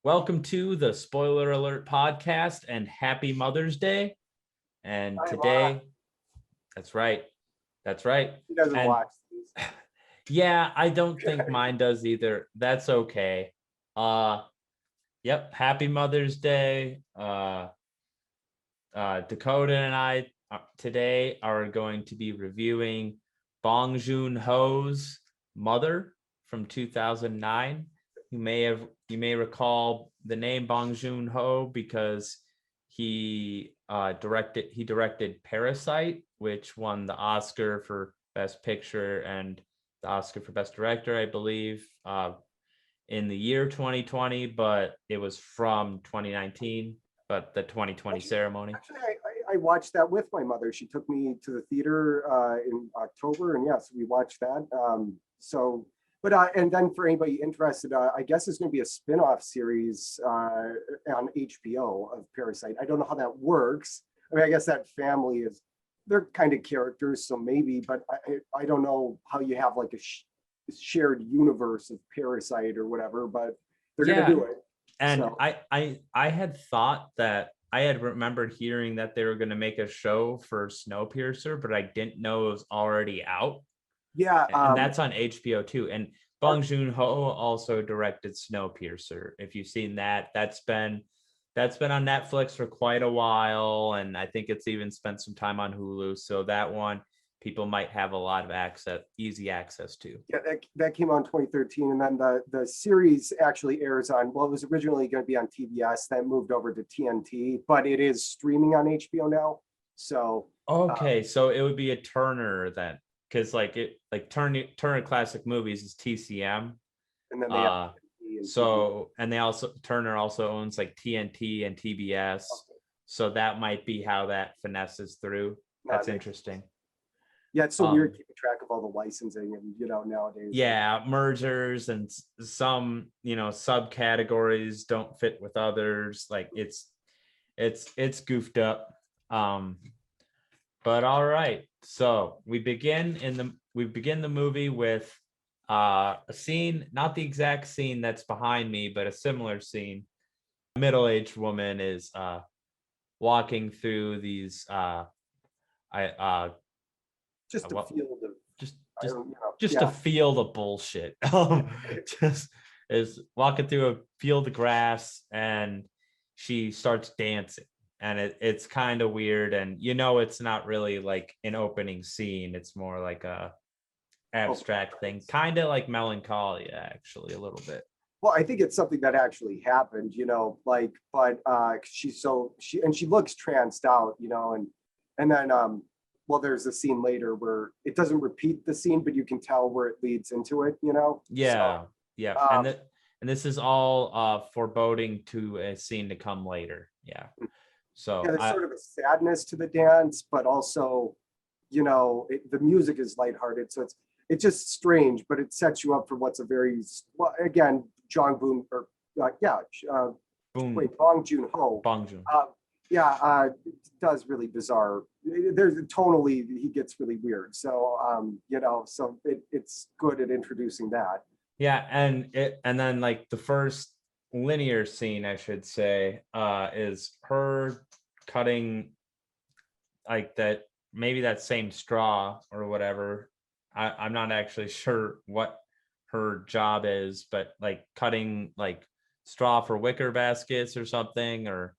Welcome to the Spoiler Alert podcast and happy Mother's Day. And Hi, Laura. today, that's right. That's right. He doesn't And watch these. yeah, I don't think mine does either. That's okay. Uh yep, happy Mother's Day. Dakota and I today are going to be reviewing Bong Joon-Ho's Mother from 2009. You may recall the name Bong Joon-Ho because he directed Parasite, which won the Oscar for Best Picture and the Oscar for Best Director, I believe, in the year 2020, but it was from 2019. But the 2020 ceremony. Actually, I watched that with my mother. She took me to the theater in October, and yes, we watched that. And then for anybody interested, I guess there's going to be a spin-off series on HBO of Parasite. I don't know how that works. I mean, I guess that family they're kind of characters, so maybe, but I don't know how you have like a shared universe of Parasite or whatever, but they're going to do it. And so. I had thought that I had remembered hearing that they were going to make a show for Snowpiercer, but I didn't know it was already out. Yeah, and that's on HBO too. And Bong Joon-Ho also directed Snowpiercer. If you've seen that, that's been on Netflix for quite a while, and I think it's even spent some time on Hulu. So that one people might have a lot of easy access to. Yeah, that came out in 2013, and then the series actually airs on. Well, it was originally going to be on TBS, then moved over to TNT, but it is streaming on HBO now. So okay, so it would be a Turner then, because Turner Classic Movies is TCM, and then they have Turner also owns like TNT and TBS, so that might be how that finesses through. That's interesting. Yeah, it's so weird keeping track of all the licensing and nowadays. Yeah, mergers and some subcategories don't fit with others. Like it's goofed up. But all right, so we begin the movie with a scene, not the exact scene that's behind me, but a similar scene. A middle-aged woman is walking through these just a field of just a field of bullshit. Just is walking through a field of grass, and she starts dancing, and it's kind of weird, and it's not really like an opening scene. It's more like a abstract thing, kind of like Melancholia, actually, a little bit. Well, I think it's something that actually happened, but she looks tranced out, and then well, there's a scene later where it doesn't repeat the scene, but you can tell where it leads into it, Yeah, so, yeah, and this is all foreboding to a scene to come later. Yeah. So yeah, there's sort of a sadness to the dance, but also, the music is lighthearted, so it's just strange, but it sets you up for what's a very again, Bong Joon-Ho. Bong Joon. It does really bizarre. There's tonally he gets really weird. So so it's good at introducing that. Yeah, and then like the first linear scene, I should say, is her cutting like that, maybe that same straw or whatever. I'm not actually sure what her job is, but like cutting like straw for wicker baskets or something, or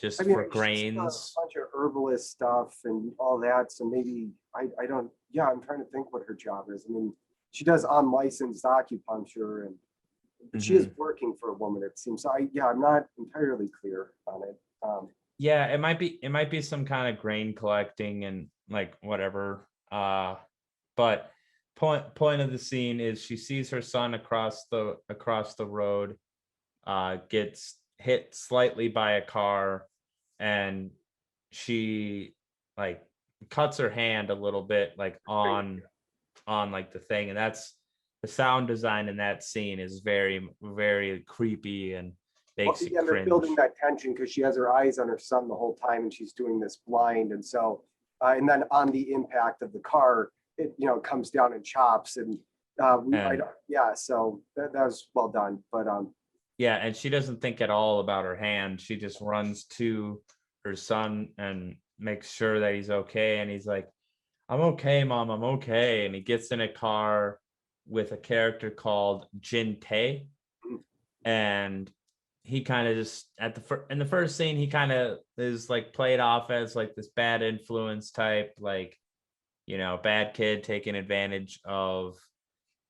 just for grains. A bunch of herbalist stuff and all that. So maybe I don't. Yeah, I'm trying to think what her job is. I mean, she does unlicensed acupuncture, and she is working for a woman, it seems. So I'm not entirely clear on it. Yeah, it might be some kind of grain collecting and like whatever. But point of the scene is she sees her son across the road, gets hit slightly by a car, and she like cuts her hand a little bit, like on like the thing, and that's the sound design in that scene is very, very creepy and makes you cringe. They're building that tension because she has her eyes on her son the whole time, and she's doing this blind, and so and then on the impact of the car, it comes down and chops, and so that was well done. But Yeah, and she doesn't think at all about her hand. She just runs to her son and makes sure that he's okay. And he's like, I'm okay, mom, I'm okay. And he gets in a car with a character called Jin Tae. And he kind of just in the first scene, he kind of is like played off as like this bad influence type, like, bad kid taking advantage of.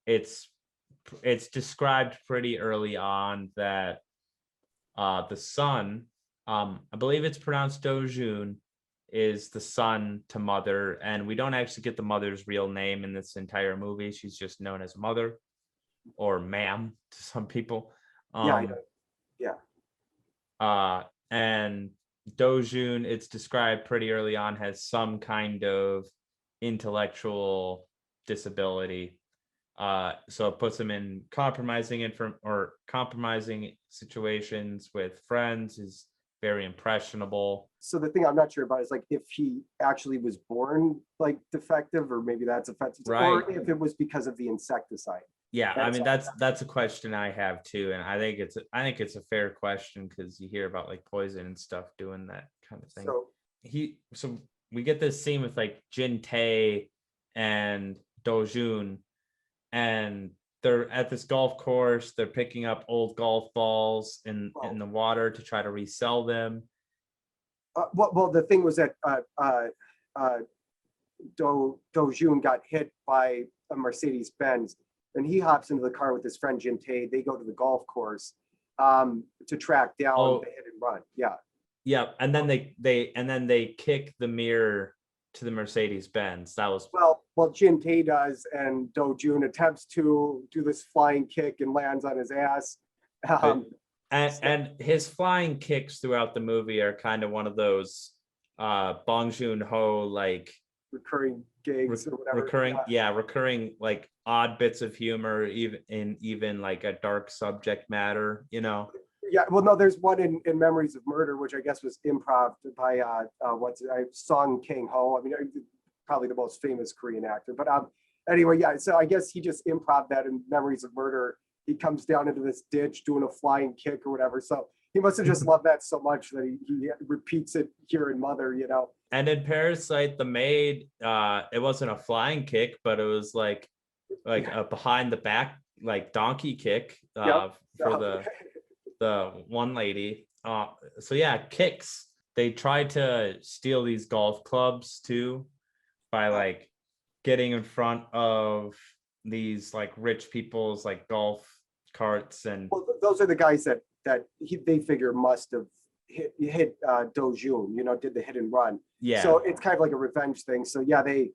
It's described pretty early on that the son, I believe it's pronounced Dojun, is the son to Mother, and we don't actually get the mother's real name in this entire movie. She's just known as Mother or Ma'am to some people. Yeah, yeah. And Dojun, it's described pretty early on, has some kind of intellectual disability. So it puts him in compromising situations with friends. Is very impressionable. So the thing I'm not sure about is like if he actually was born like defective, or maybe that's offensive, Right. or if it was because of the insecticide. Yeah, I mean that's a question I have too, and I think it's a fair question because you hear about like poison and stuff doing that kind of thing. So we get this scene with like Jin Tae and Dojun, and they're at this golf course. They're picking up old golf balls in the water to try to resell them. Well, the thing was that Do-Jun got hit by a Mercedes Benz, and he hops into the car with his friend Jin Tae. They go to the golf course to track down the hit and run. Yeah. Yeah, and then they kick the mirror to the Mercedes Benz. That was well, Jin Tae does, and Do-Jun attempts to do this flying kick and lands on his ass. And his flying kicks throughout the movie are kind of one of those Bong Joon-Ho like recurring gigs or whatever. Recurring like odd bits of humor, even like a dark subject matter, Yeah, well, no, there's one in Memories of Murder, which I guess was improv by Song Kang-ho. I mean, probably the most famous Korean actor. But anyway, yeah. So I guess he just improv that in Memories of Murder. He comes down into this ditch doing a flying kick or whatever. So he must have just loved that so much that he repeats it here in Mother. And in Parasite, the maid, it wasn't a flying kick, but it was like a behind the back like donkey kick for the one lady. So yeah, kicks. They tried to steal these golf clubs too by like getting in front of these like rich people's like golf carts. And those are the guys that they figure must have hit Do-Jun, did the hit and run. Yeah. So it's kind of like a revenge thing. So yeah, they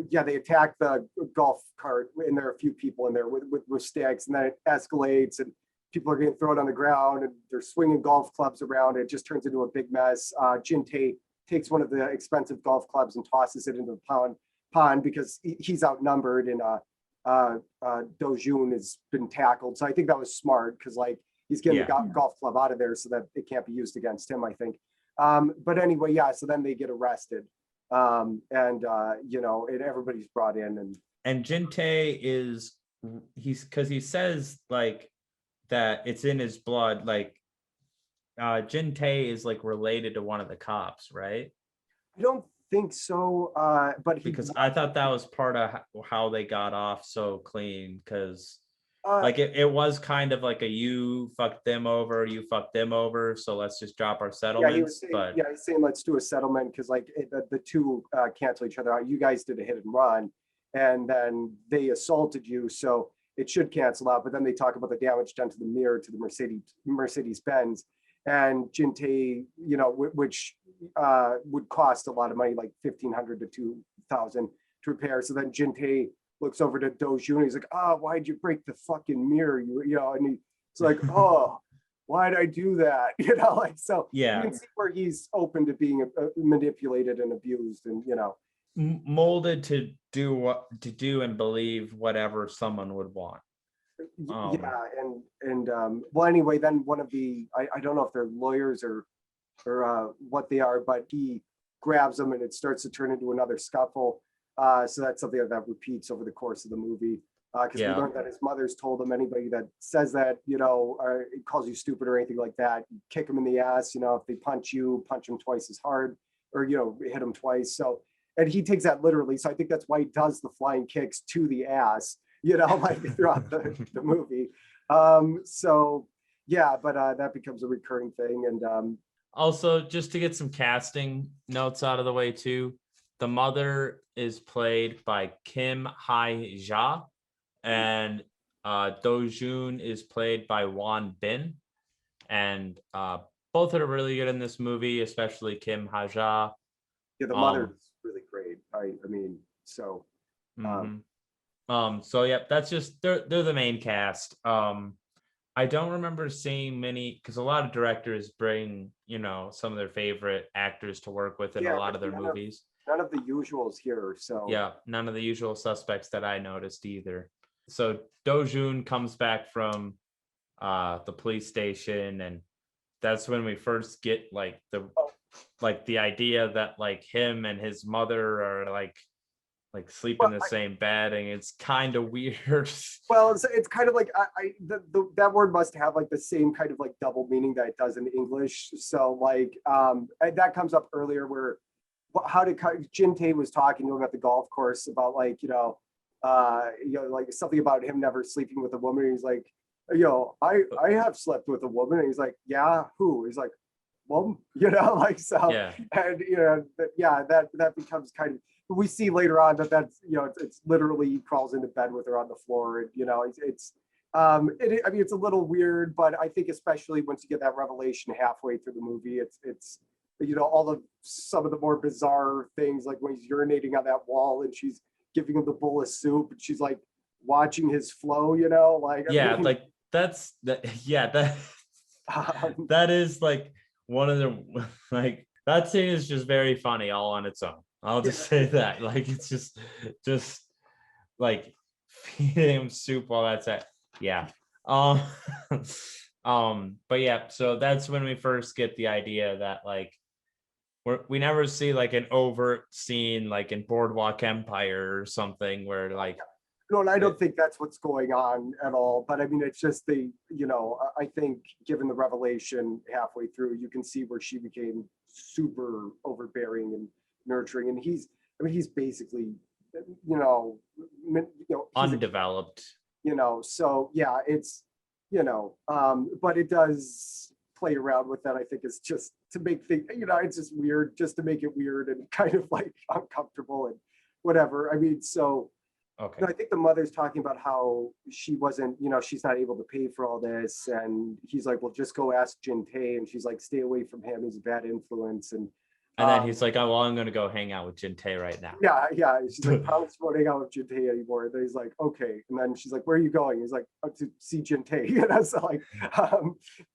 attack the golf cart, and there are a few people in there with sticks, and then it escalates, and people are getting thrown on the ground, and they're swinging golf clubs around. It just turns into a big mess. Jin Tae takes one of the expensive golf clubs and tosses it into the pond because he's outnumbered, and Do-Jun has been tackled. So I think that was smart because like he's getting the golf club out of there so that it can't be used against him, I think. But anyway, yeah. So then they get arrested, and everybody's brought in, and Jin Tae because he says like that it's in his blood. Like Jin Tae is like related to one of the cops, right? I don't think so, but because I thought that was part of how they got off so clean, because like it was kind of like a you fucked them over, so let's just drop our settlements. He's saying let's do a settlement because like the two cancel each other out. You guys did a hit and run, and then they assaulted you, so it should cancel out. But then they talk about the damage done to the mirror to the Mercedes Benz, and Jin Tae, which would cost a lot of money, like $1,500 to $2,000 to repair. So then Jin Tae looks over to Do-Jun. He's like, why'd you break the fucking mirror? And he's like, why'd I do that? Like, so yeah, you can see where he's open to being manipulated and abused, and molded to do and believe whatever someone would want. Well, anyway, then one of the I don't know if they're lawyers or what they are, but he grabs them, and it starts to turn into another scuffle. So that's something that repeats over the course of the movie. because we Yeah. learned that his mother's told him anybody that says that, you know, or calls you stupid or anything like that, you kick them in the ass. You know, if they punch you, punch them twice as hard, or, you know, hit them twice. So, and he takes that literally. So I think that's why he does the flying kicks to the ass, you know, like throughout the movie. So yeah, but that becomes a recurring thing. And Also, just to get some casting notes out of the way too, the mother is played by Kim Hae-ja, and Do-jun is played by Won Bin, and both are really good in this movie, especially Kim Hae-ja. yeah, the mother's really great. I mean, so mhm. So yeah, that's just they're the main cast. I don't remember seeing many, because a lot of directors bring, you know, some of their favorite actors to work with in a yeah, lot but of their movies. none of the usuals here. So Yeah, none of the usual suspects that I noticed either. So Do-jun comes back from the police station, and that's when we first get the idea that like him and his mother are like sleep in well, the same bed, and it's kind of weird. well, it's kind of like that word must have like the same kind of like double meaning that it does in English. So like and that comes up earlier where how did Jin-tae was talking to him at the golf course about like, you know, like something about him never sleeping with a woman. And he's like, you know, I have slept with a woman. And he's like, yeah, who? He's like, well, you know, like so, Yeah. and you know, yeah, that becomes kind of, we see later on that that's, you know, it's literally he crawls into bed with her on the floor, and you know, I mean, it's a little weird, but I think especially once you get that revelation halfway through the movie, it's you know, all of some of the more bizarre things, like when he's urinating on that wall and she's giving him the bowl of soup and she's like watching his flow, you know, like Yeah, I mean, like that's that. Yeah, that um, that is like one of the like that scene is just very funny all on its own. I'll just say that. Like it's just like feeding him soup while that's at. Yeah. Um but yeah, so that's when we first get the idea that like we never see like an overt scene like in Boardwalk Empire or something where like no, and I it, don't think that's what's going on at all. But I mean, it's just you know, I think given the revelation halfway through, you can see where she became super overbearing and nurturing. And I mean, he's basically, you know, he's a kid, undeveloped. you know, so yeah, it's, you know, but it does play around with that. I think it's just to make things, you know, it's just weird, just to make it weird and kind of like uncomfortable and whatever. I mean, so Okay. no, I think the mother's talking about how she wasn't, you know, she's not able to pay for all this. And he's like, well, just go ask Jin-tae. And she's like, stay away from him. He's a bad influence. And And then he's like, oh, well, I'm going to go hang out with Jin-tae right now. yeah, yeah. She's like, promise you won't hang out with Jin-tae anymore. And then he's like, okay. And then she's like, where are you going? He's like, oh, to see Jin-tae. You know, so like,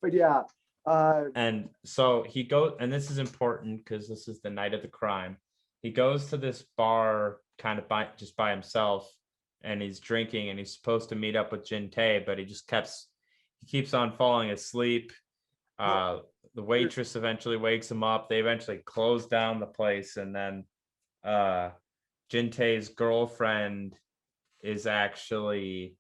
but yeah. And so he goes, and this is important because this is the night of the crime. He goes to this bar kind of just by himself, and he's drinking, and he's supposed to meet up with Jin-tae, but he keeps on falling asleep. The waitress eventually wakes him up. They eventually close down the place, and then Jin-tae's girlfriend is actually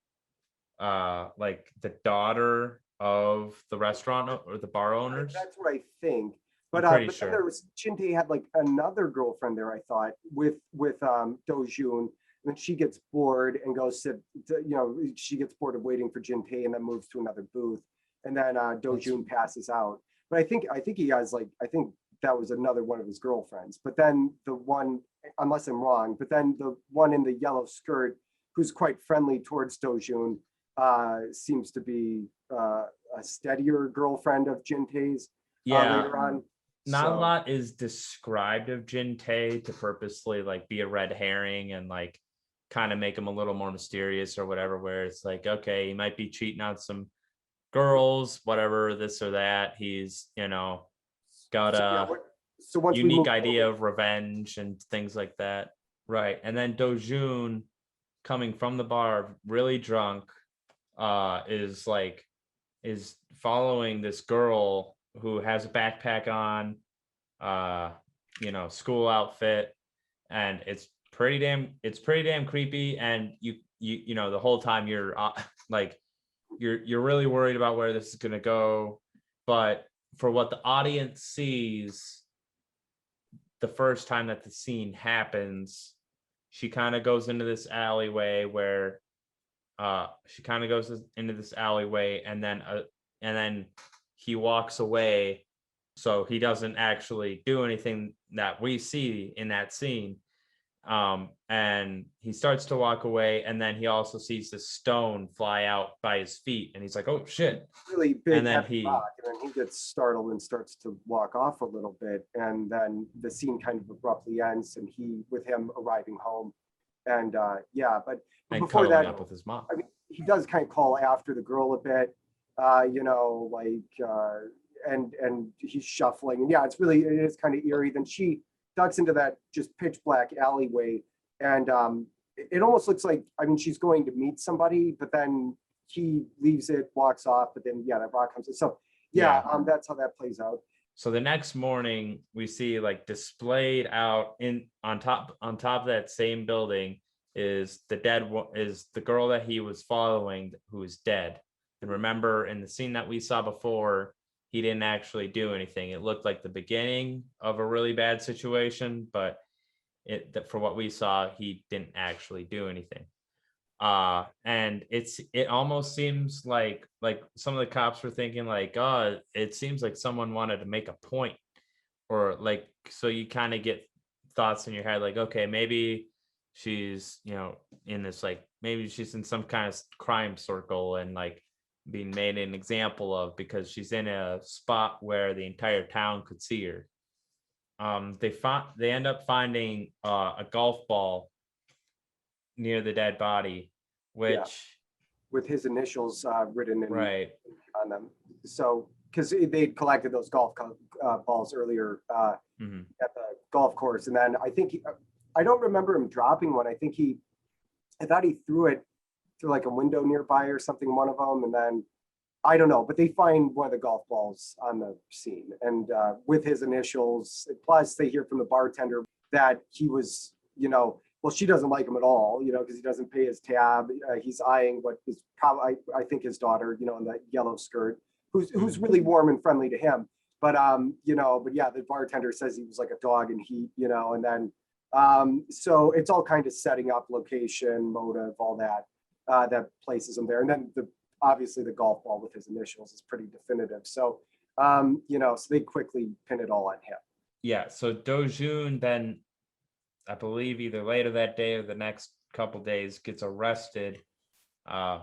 like the daughter of the restaurant or the bar owners. That's what I think. But pretty but sure. then there was Jin-tae had like another girlfriend there, I thought, with Do-jun. And then she gets bored and goes to, you know, she gets bored of waiting for Jin-tae and then moves to another booth. And then Do-jun passes out. But I think he has like, I think that was another one of his girlfriends. But then the one, unless I'm wrong, but then the one in the yellow skirt who's quite friendly towards Do-jun seems to be a steadier girlfriend of Jin-tae's later on. Not a lot is described of Jin-tae to purposely like be a red herring and like kind of make him a little more mysterious or whatever, where it's like, okay, he might be cheating on some girls, whatever, this or that. He's, you know, got a unique idea of revenge and things like that. Right. And then Do-jun coming from the bar really drunk is following this girl who has a backpack on, you know, school outfit, and it's pretty damn creepy. And you know, the whole time you're like, you're really worried about where this is going to go. But for what the audience sees the first time that the scene happens, she kind of goes into this alleyway where and then he walks away, so he doesn't actually do anything that we see in that scene. And he starts to walk away, and then he also sees the stone fly out by his feet, and he's like, oh shit. Really big And then heavy rock, and then he gets startled and starts to walk off a little bit, and then the scene kind of abruptly ends, and with him arriving home. And but and before that, up with his mom. I mean, he does kind of call after the girl a bit, and he's shuffling, and it is kind of eerie. Then she ducks into that just pitch black alleyway, and it almost looks like, I mean, she's going to meet somebody, but then he leaves it, walks off, but then that rock comes in. So that's how that plays out. So the next morning we see, like, displayed out on top of that same building is the girl that he was following, who is dead. And remember, in the scene that we saw before, he didn't actually do anything. It looked like the beginning of a really bad situation, but for what we saw, he didn't actually do anything. And it almost seems like some of the cops were thinking, like, oh, it seems like someone wanted to make a point, or like, so you kind of get thoughts in your head, like, okay, maybe she's, you know, in this, like, maybe she's in some kind of crime circle and like being made an example of because she's in a spot where the entire town could see her. They end up finding a golf ball near the dead body, which with his initials written right on them. So because they'd collected those golf balls earlier at the golf course, and then I think I don't remember him dropping one. I thought he threw it through like a window nearby or something, one of them, and then I don't know, but they find one of the golf balls on the scene, and with his initials. Plus, they hear from the bartender that he was, well, she doesn't like him at all, because he doesn't pay his tab. He's eyeing what is probably, I think, his daughter, in that yellow skirt, who's really warm and friendly to him. But the bartender says he was like a dog in heat, and then so it's all kind of setting up location, motive, all that that places him there, and then obviously the golf ball with his initials is pretty definitive. So so they quickly pin it all on him. Yeah. So Do-Joon then, I believe either later that day or the next couple days, gets arrested. The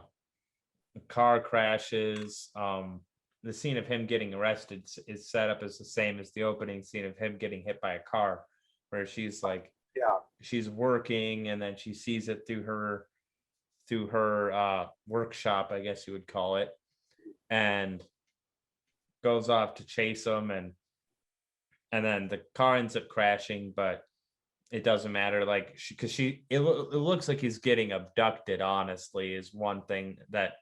car crashes. The scene of him getting arrested is set up as the same as the opening scene of him getting hit by a car, where she's like, she's working, and then she sees it through her workshop, I guess you would call it, and goes off to chase him, and then the car ends up crashing, but it doesn't matter, like, it looks like he's getting abducted, honestly, is one thing that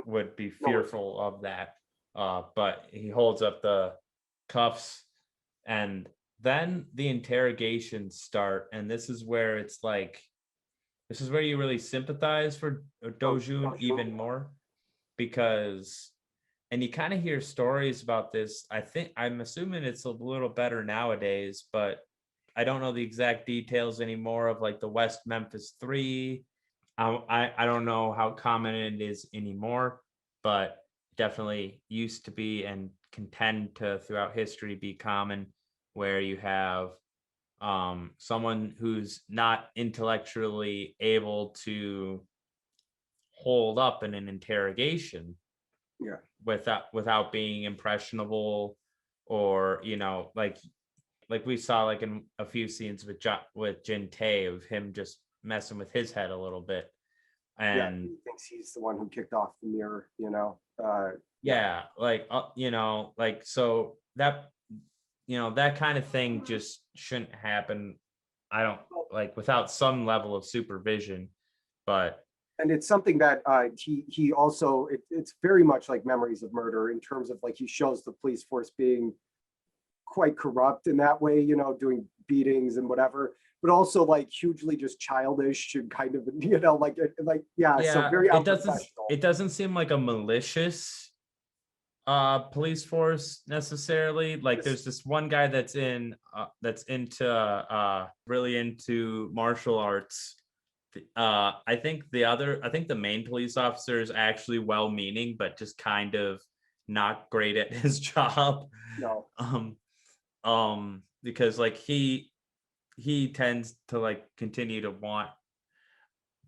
would be fearful of that. But he holds up the cuffs, and then the interrogations start, and this is where you really sympathize for Do-Joon even more, because, and you kind of hear stories about this. I'm assuming it's a little better nowadays, but I don't know the exact details anymore of like the West Memphis 3. I don't know how common it is anymore, but definitely used to be and can tend to throughout history be common, where you have someone who's not intellectually able to hold up in an interrogation without being impressionable, or like we saw, like in a few scenes with Jin-Tae, of him just messing with his head a little bit, and he thinks he's the one who kicked off the mirror, so that kind of thing just shouldn't happen. I don't without some level of supervision, and it's something that he also, it's very much like Memories of Murder, in terms of like he shows the police force being quite corrupt in that way, doing beatings and whatever. but also like hugely just childish and kind of, you know, like yeah, so Yeah, very it doesn't unprofessional. it doesn't seem like a malicious police force necessarily. Like there's this one guy that's really into martial arts. I think the main police officer is actually well-meaning, but just kind of not great at his job. No, Because like he tends to like continue to want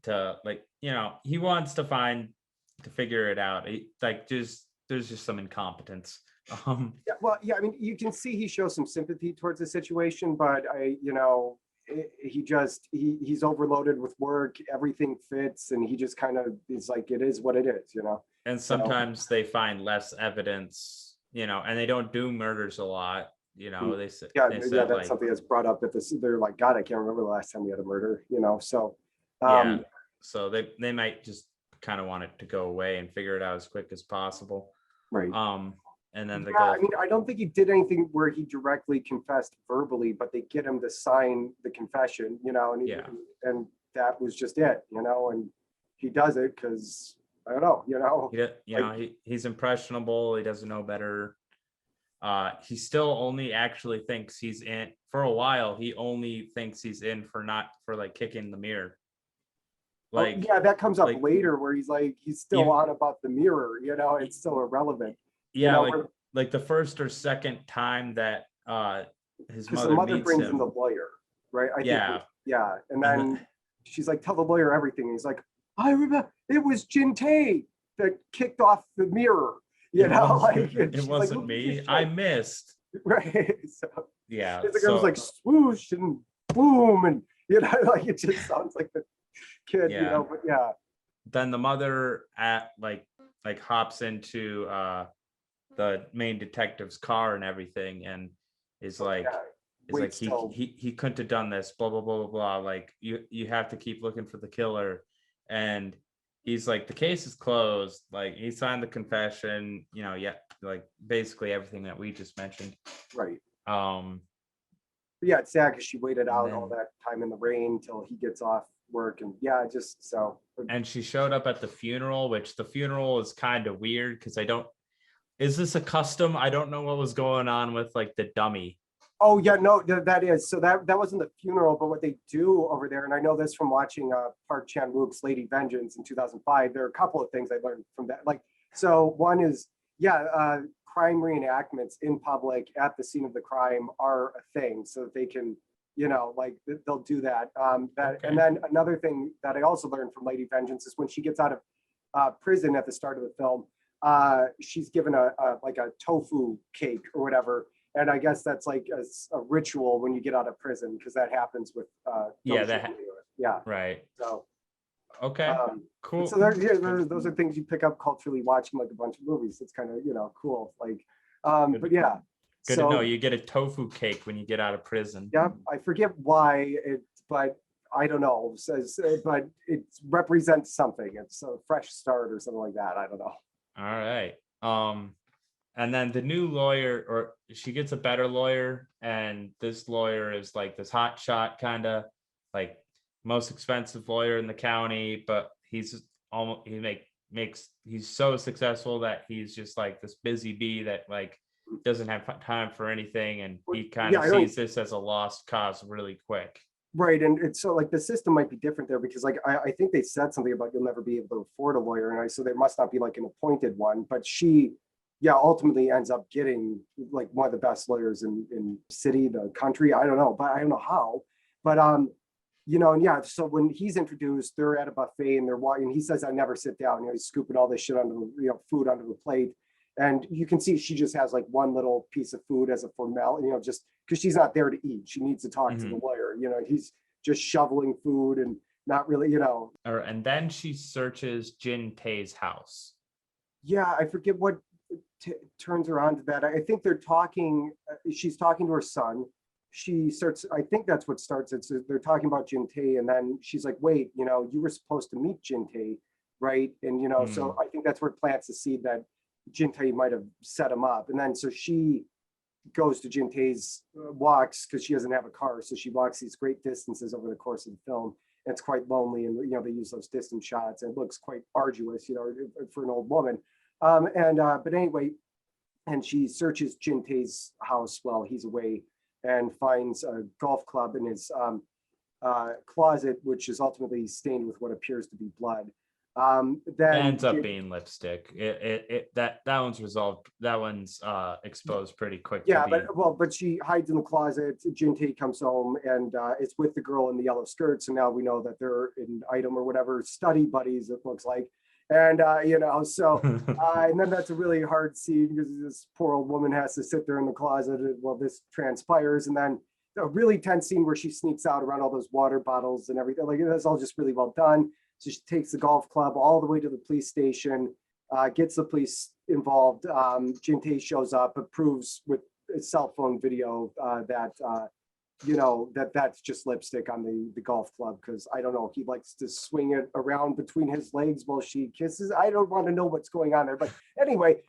to, like, you know, he wants to figure it out. There's just some incompetence. yeah, well, yeah, I mean, you can see he shows some sympathy towards the situation, but you know, he's overloaded with work, everything fits, and he just kind of is like, it is what it is, you know. And So, sometimes they find less evidence, you know, and they don't do murders a lot. You know, yeah, they yeah, said that's like, something that's brought up at this. They're like, God, I can't remember the last time we had a murder, you know. So, yeah, so they might just kind of want it to go away and figure it out as quick as possible. right. And then the Yeah, I mean, I don't think he did anything where he directly confessed verbally, but they get him to sign the confession, you know, and and that was just it, you know, and he does it because I don't know, you know. he's impressionable. He doesn't know better. He still only actually thinks he's in for a while. He only thinks he's in for like kicking the mirror. Like, yeah, that comes up like, later where he's still on about the mirror, you know, it's still irrelevant. Yeah, you know, like the first or second time that his because the mother mother meets brings him. in the lawyer, right? I Yeah. think, yeah, and then she's like, tell the lawyer everything. And he's like, I remember it was Jin-Tae that kicked off the mirror, you know, like it wasn't me. I missed. Right. So yeah. the girl was like swoosh and boom, and you know, like it just sounds like the kid, you know, but yeah. Then the mother hops into the main detective's car and everything, and is like, he couldn't have done this, blah blah blah blah blah. Like you have to keep looking for the killer, and he's like, the case is closed. Like he signed the confession, you know, yeah, like basically everything that we just mentioned. Right. Yeah, it's sad because she waited out all that time in the rain till he gets off work, and yeah, just so. And she showed up at the funeral, which the funeral is kind of weird because is this a custom? I don't know what was going on with like the dummy. Oh yeah, no, that is. So that wasn't the funeral, but what they do over there, and I know this from watching Park Chan-wook's Lady Vengeance in 2005. There are a couple of things I learned from that. Like, so one is, crime reenactments in public at the scene of the crime are a thing, so that they can, you know, like they'll do that. And then another thing that I also learned from Lady Vengeance is when she gets out of prison at the start of the film, she's given a tofu cake or whatever, and I guess that's like a ritual when you get out of prison, because that happens with right. So cool. So those are things you pick up culturally watching like a bunch of movies. It's kind of, you know, cool. Like, but yeah. Good to know. You get a tofu cake when you get out of prison. Yeah, I forget why but I don't know. But it represents something. It's a fresh start or something like that. I don't know. All right. And then the new lawyer, or she gets a better lawyer, and this lawyer is like this hot shot kind of like most expensive lawyer in the county, but he's so successful that he's just like this busy bee that like doesn't have time for anything, and he kind of sees this as a lost cause really quick. Right, and it's so like the system might be different there, because like I think they said something about you'll never be able to afford a lawyer, and so there must not be like an appointed one, but she ultimately ends up getting like one of the best lawyers in city, the country. I don't know, but I don't know how. But you know, and yeah, so when he's introduced, they're at a buffet and they're walking. He says, "I never sit down." You know, he's scooping all this shit food onto the plate, and you can see she just has like one little piece of food as a formality, you know, just because she's not there to eat. She needs to talk to the lawyer. You know, he's just shoveling food and not really, you know. And then she searches Jin-Tae's house. Yeah, I forget what turns her on to that. I think they're talking. She's talking to her son. She starts, I think that's what starts it. So they're talking about Jin-Tae, and then she's like, wait, you know, you were supposed to meet Jin-Tae, right? And, you know, so I think that's where it plants the seed that Jin-Tae might have set him up. And then so she goes to Jin-tae's, walks, because she doesn't have a car, so she walks these great distances over the course of the film. And it's quite lonely, and they use those distant shots, and it looks quite arduous, for an old woman. But anyway, and she searches Jin-tae's house while he's away, and finds a golf club in his closet, which is ultimately stained with what appears to be blood. Then it ends up being lipstick. That one's resolved. That one's exposed pretty quick. Yeah, but she hides in the closet. Jin-tae comes home, and it's with the girl in the yellow skirts. And now we know that they're in item or whatever study buddies, it looks like. And and then that's a really hard scene, because this poor old woman has to sit there in the closet while this transpires. And then a really tense scene where she sneaks out around all those water bottles and everything. Like, that's all just really well done. So she takes the golf club all the way to the police station, gets the police involved. Jin-tae shows up, approves with a cell phone video that's just lipstick on the golf club, because I don't know, he likes to swing it around between his legs while she kisses. I don't want to know what's going on there. But anyway,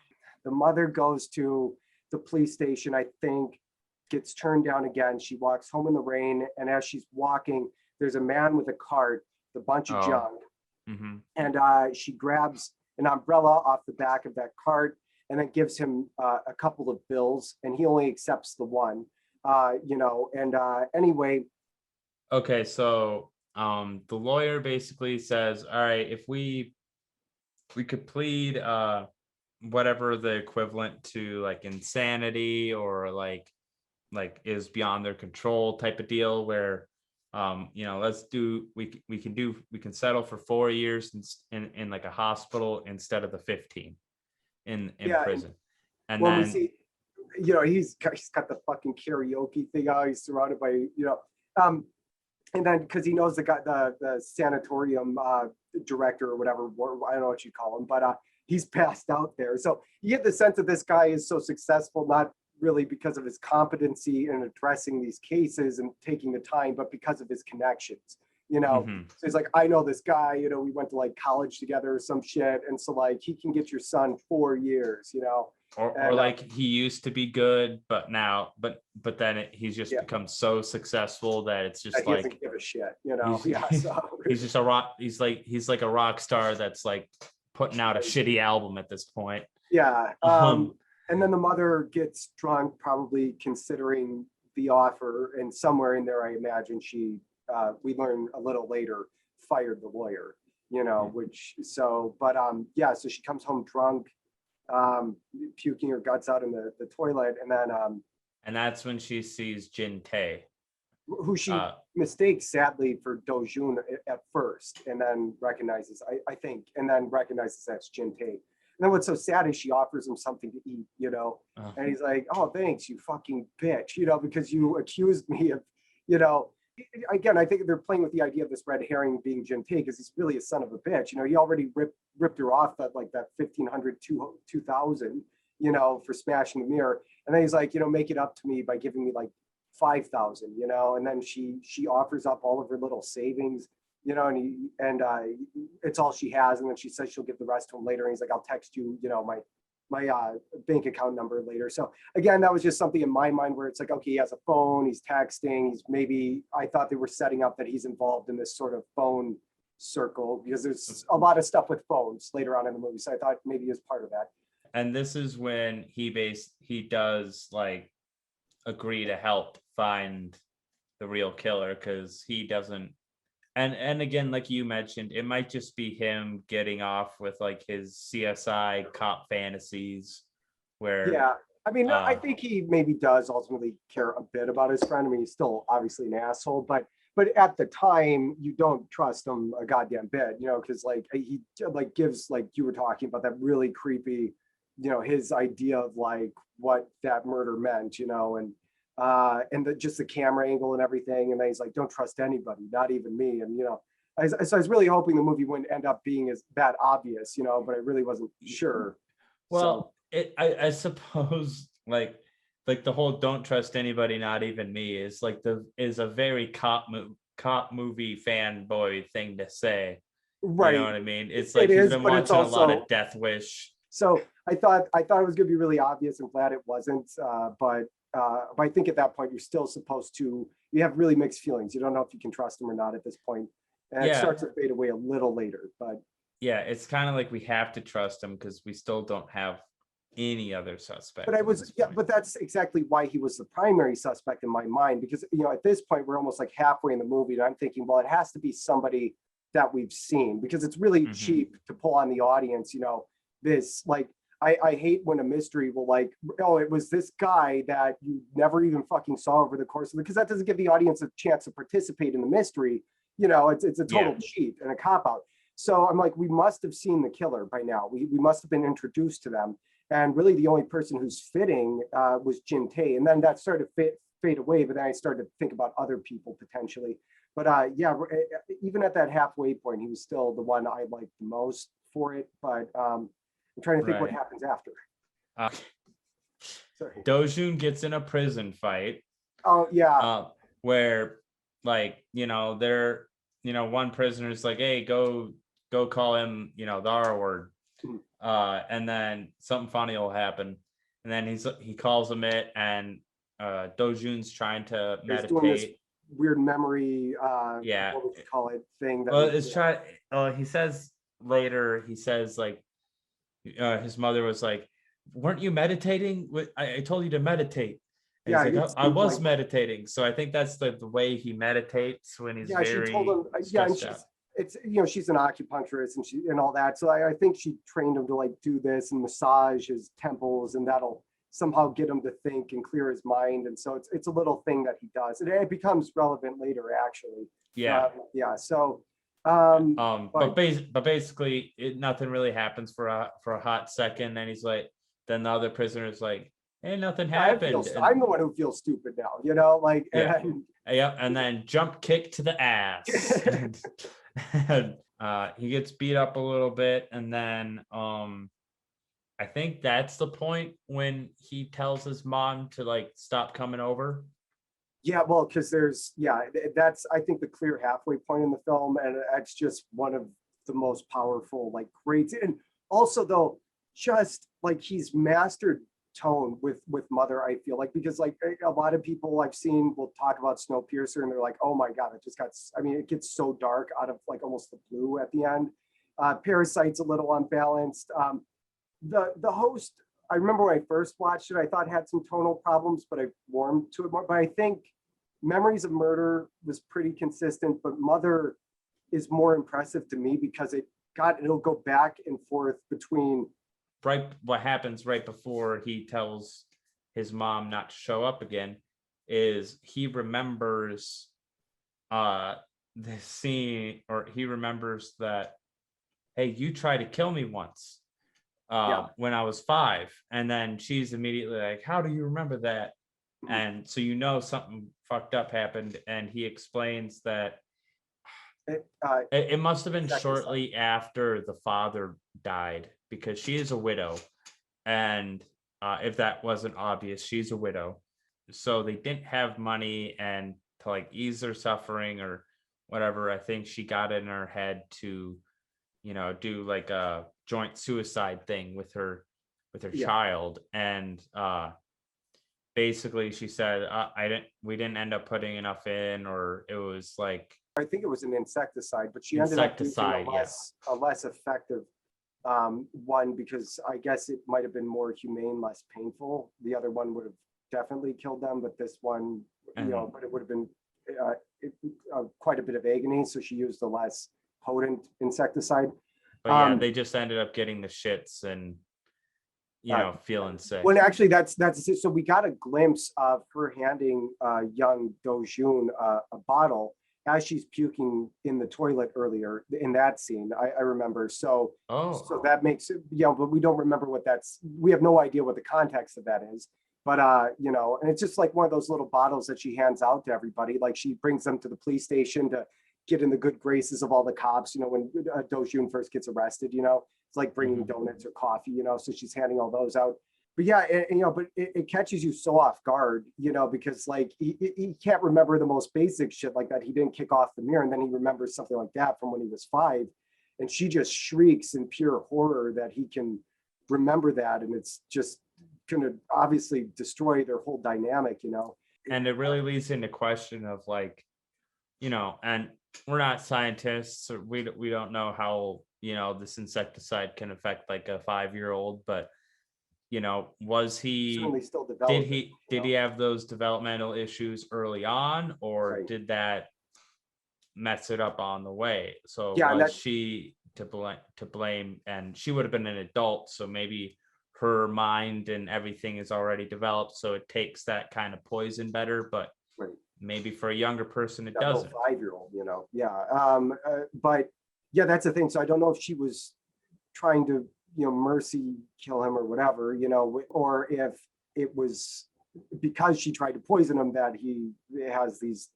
the mother goes to the police station, I think, gets turned down again. She walks home in the rain, and as she's walking, there's a man with a cart, a bunch of junk. Mm-hmm. And she grabs an umbrella off the back of that cart, and then gives him a couple of bills, and he only accepts the one. Anyway. Okay, so the lawyer basically says, all right, if we could plead whatever the equivalent to like insanity, or like is beyond their control type of deal, where we can settle for 4 years in like a hospital instead of the 15 in prison. And then we see, he's got the fucking karaoke thing out. He's surrounded by, and then because he knows the sanatorium director or whatever, I don't know what you call him, but he's passed out there. So you get the sense that this guy is so successful, not really because of his competency in addressing these cases and taking the time, but because of his connections. Mm-hmm. So he's like, I know this guy, we went to like college together or some shit. And so like, he can get your son 4 years, or like he used to be good, but now, but then he's just become so successful that it's just he like, doesn't give a shit, he's just a rock. He's like a rock star that's like putting out a shitty album at this point. Yeah. And then the mother gets drunk, probably considering the offer, and somewhere in there, I imagine she, we learn a little later, fired the lawyer, so she comes home drunk, puking her guts out in the toilet, and then and that's when she sees Jin-tae, who she mistakes sadly for Do-jun at first, and then recognizes, I think, that's Jin-tae. And then what's so sad is she offers him something to eat, and he's like, oh, thanks, you fucking bitch, because you accused me of, again, I think they're playing with the idea of this red herring being Jin-tae, because he's really a son of a bitch. He already ripped her off that 1,500, 2,000, for smashing the mirror. And then he's like, make it up to me by giving me like 5,000, and then she offers up all of her little savings, and it's all she has. And then she says she'll give the rest to him later. And he's like, I'll text you, my bank account number later. So again, that was just something in my mind where it's like, okay, he has a phone, he's texting, I thought they were setting up that he's involved in this sort of phone circle, because there's a lot of stuff with phones later on in the movie. So I thought maybe he was part of that. And this is when he does like agree to help find the real killer, because he doesn't. And again, like you mentioned, it might just be him getting off with like his CSI cop fantasies, where I think he maybe does ultimately care a bit about his friend. I mean, he's still obviously an asshole, but at the time you don't trust him a goddamn bit, because like he like gives, like you were talking about, that really creepy, his idea of like what that murder meant, and just the camera angle and everything. And then he's like, don't trust anybody, not even me. And, so I was really hoping the movie wouldn't end up being as that obvious, but I really wasn't sure. Well, I suppose like the whole don't trust anybody, not even me is a very cop movie fanboy thing to say. Right. You know what I mean? It's like he's been watching a lot of Death Wish. So I thought it was going to be really obvious. I'm glad it wasn't. But but I think at that point you're still supposed to, you have really mixed feelings. You don't know if you can trust him or not at this point. And it starts to fade away a little later, but yeah, it's kind of like we have to trust him because we still don't have any other suspect. But but that's exactly why he was the primary suspect in my mind, because at this point we're almost like halfway in the movie and I'm thinking, well, it has to be somebody that we've seen, because it's really cheap to pull on the audience, this like I hate when a mystery will like, oh, it was this guy that you never even fucking saw over the course of it, because that doesn't give the audience a chance to participate in the mystery. It's a total cheat and a cop out. So I'm like, we must have seen the killer by now. We must have been introduced to them. And really the only person who's fitting was Jin-Tae. And then that started to fade away, but then I started to think about other people potentially. But even at that halfway point, he was still the one I liked the most for it. But I'm trying to think what happens after. Sorry. Do-Joon gets in a prison fight. Oh, yeah. Where like, they're, one prisoner's like, hey, go call him, the R word. And then something funny will happen. And then he calls him it, and Do-Joon's trying to meditate. Weird memory, what would you call it, thing that he says later, like his mother was like, weren't you meditating? I told you to meditate. And he's like, I was meditating. So I think that's the way he meditates when he's very she told him, and it's she's an acupuncturist and all that, so I think she trained him to like do this and massage his temples, and that'll somehow get him to think and clear his mind. And so it's a little thing that he does. It becomes relevant later, actually. So but basically nothing really happens for a hot second, and he's like, then the other prisoner's like, hey, nothing happened. I'm the one who feels stupid now, like and then jump kick to the ass. And he gets beat up a little bit, and then I think that's the point when he tells his mom to like stop coming over. Yeah, well, because that's I think the clear halfway point in the film, and that's just one of the most powerful, like, great. And also though, just like he's mastered tone with Mother, I feel like, because like a lot of people I've seen will talk about Snowpiercer and they're like, oh my god, it gets so dark out of like almost the blue at the end. Parasite's a little unbalanced. The host, I remember when I first watched it, I thought had some tonal problems, but I warmed to it more. But I think Memories of Murder was pretty consistent, but Mother is more impressive to me because it'll go back and forth between what happens right before he tells his mom not to show up again is he remembers the scene, or he remembers that, hey, you tried to kill me once when I was 5. And then she's immediately like, how do you remember that? And so something fucked up happened, and he explains that it must have been shortly after the father died, because she is a widow, and if that wasn't obvious, she's a widow, so they didn't have money, and to like ease their suffering or whatever, I think she got in her head to do like a joint suicide thing with her child. And basically she said, we didn't end up putting enough in, or it was like, I think it was an insecticide, but she ended up using a less effective one, because I guess it might have been more humane, less painful. The other one would have definitely killed them, but this one, but it would have been quite a bit of agony, so she used a less potent insecticide. But they just ended up getting the shits and feeling sick. Well, actually, that's so we got a glimpse of her handing young Do-Joon a bottle as she's puking in the toilet earlier in that scene. I remember. So that makes it, but we don't remember we have no idea what the context of that is. But and it's just like one of those little bottles that she hands out to everybody. Like she brings them to the police station to get in the good graces of all the cops. When Do-Joon first gets arrested, it's like bringing donuts or coffee. So she's handing all those out. But but it catches you so off guard, because like he can't remember the most basic shit like that. He didn't kick off the mirror, and then he remembers something like that from when he was 5, and she just shrieks in pure horror that he can remember that, and it's just going to obviously destroy their whole dynamic, you know. And it really leads into question of like, you know, and we're not scientists, or we don't know how, you know, this insecticide can affect like a 5-year-old, but you know, was he Certainly still did developing. he have those developmental issues early on, or Right. did that mess it up on the way? So Yeah, and was that, she to blame? And she would have been an adult, so maybe her mind and everything is already developed, so it takes that kind of poison better. But right. maybe for a younger person, it That little doesn't. 5-year-old, you know. Yeah. But yeah, that's the thing. So I don't know if she was trying to, you know, mercy kill him or whatever, you know, or if it was because she tried to poison him that he has these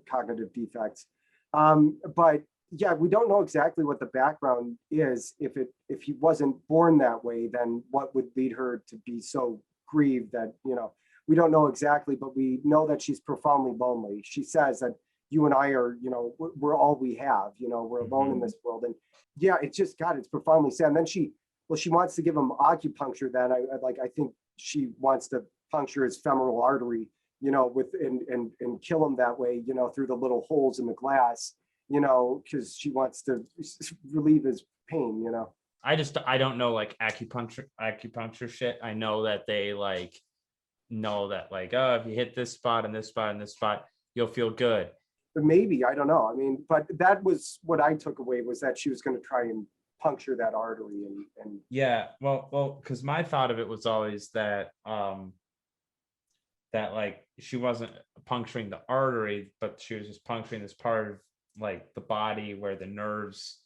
cognitive defects. But yeah, we don't know exactly what the background is. If he wasn't born that way, then what would lead her to be so grieved that, you know, we don't know exactly, but we know that she's profoundly lonely. She says that you and I are, you know, we're all we have, you know, we're alone in this world. And yeah, it's just, God, it's profoundly sad. And then she wants to give him acupuncture. Then I think she wants to puncture his femoral artery, you know, with and kill him that way, you know, through the little holes in the glass, you know, because she wants to relieve his pain, you know. I don't know like acupuncture shit. I know that they like know that like, oh, if you hit this spot and this spot and this spot, you'll feel good. But maybe, I don't know. I mean, but that was what I took away, was that she was going to try and puncture that artery and Yeah, well, because my thought of it was always that that like she wasn't puncturing the artery, but she was just puncturing this part of like the body where the nerves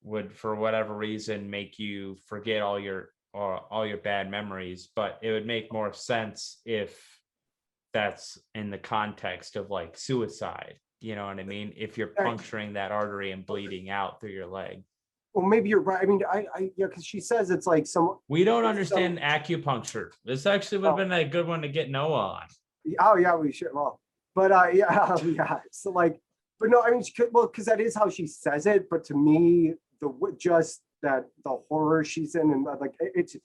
would, for whatever reason, make you forget all your bad memories. But it would make more sense if that's in the context of like suicide. You know what I mean? If you're puncturing that artery and bleeding out through your leg. well, maybe you're right. I mean, yeah, because she says it's like We don't understand acupuncture. This actually would have been a good one to get Noah on. oh yeah, we should. Well, but yeah, yeah. So like, but no, I mean, she could, well, because that is how she says it. But to me, just that the horror she's in, and like it's,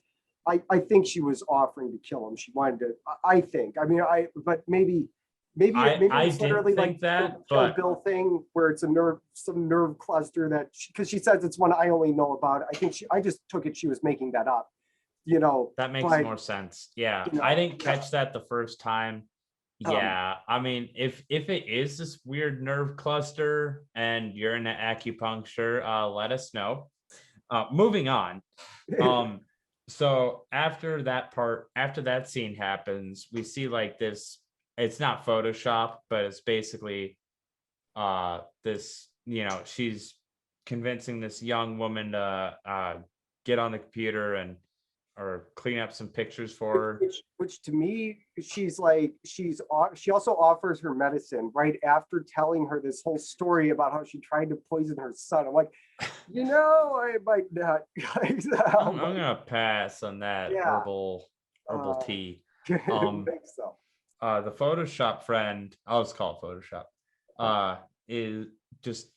I think she was offering to kill him. She wanted to. I think. I mean, but maybe I it's did literally think like that, Kill but Bill thing where it's some nerve cluster that because she says it's one I only know about. I think I just took it she was making that up, you know. that makes but, more sense. Yeah, you know, I didn't catch that the first time. um, Yeah, I mean, if it is this weird nerve cluster and you're into acupuncture, let us know. Moving on. So after that scene happens, we see like this. It's not Photoshop, but it's basically this. You know, she's convincing this young woman to get on the computer and or clean up some pictures for her. which to me, she's like, she also offers her medicine right after telling her this whole story about how she tried to poison her son. I'm like, you know, I might not. I'm gonna pass on that Yeah. herbal tea. I think so. The Photoshop friend, I'll just call it Photoshop, is just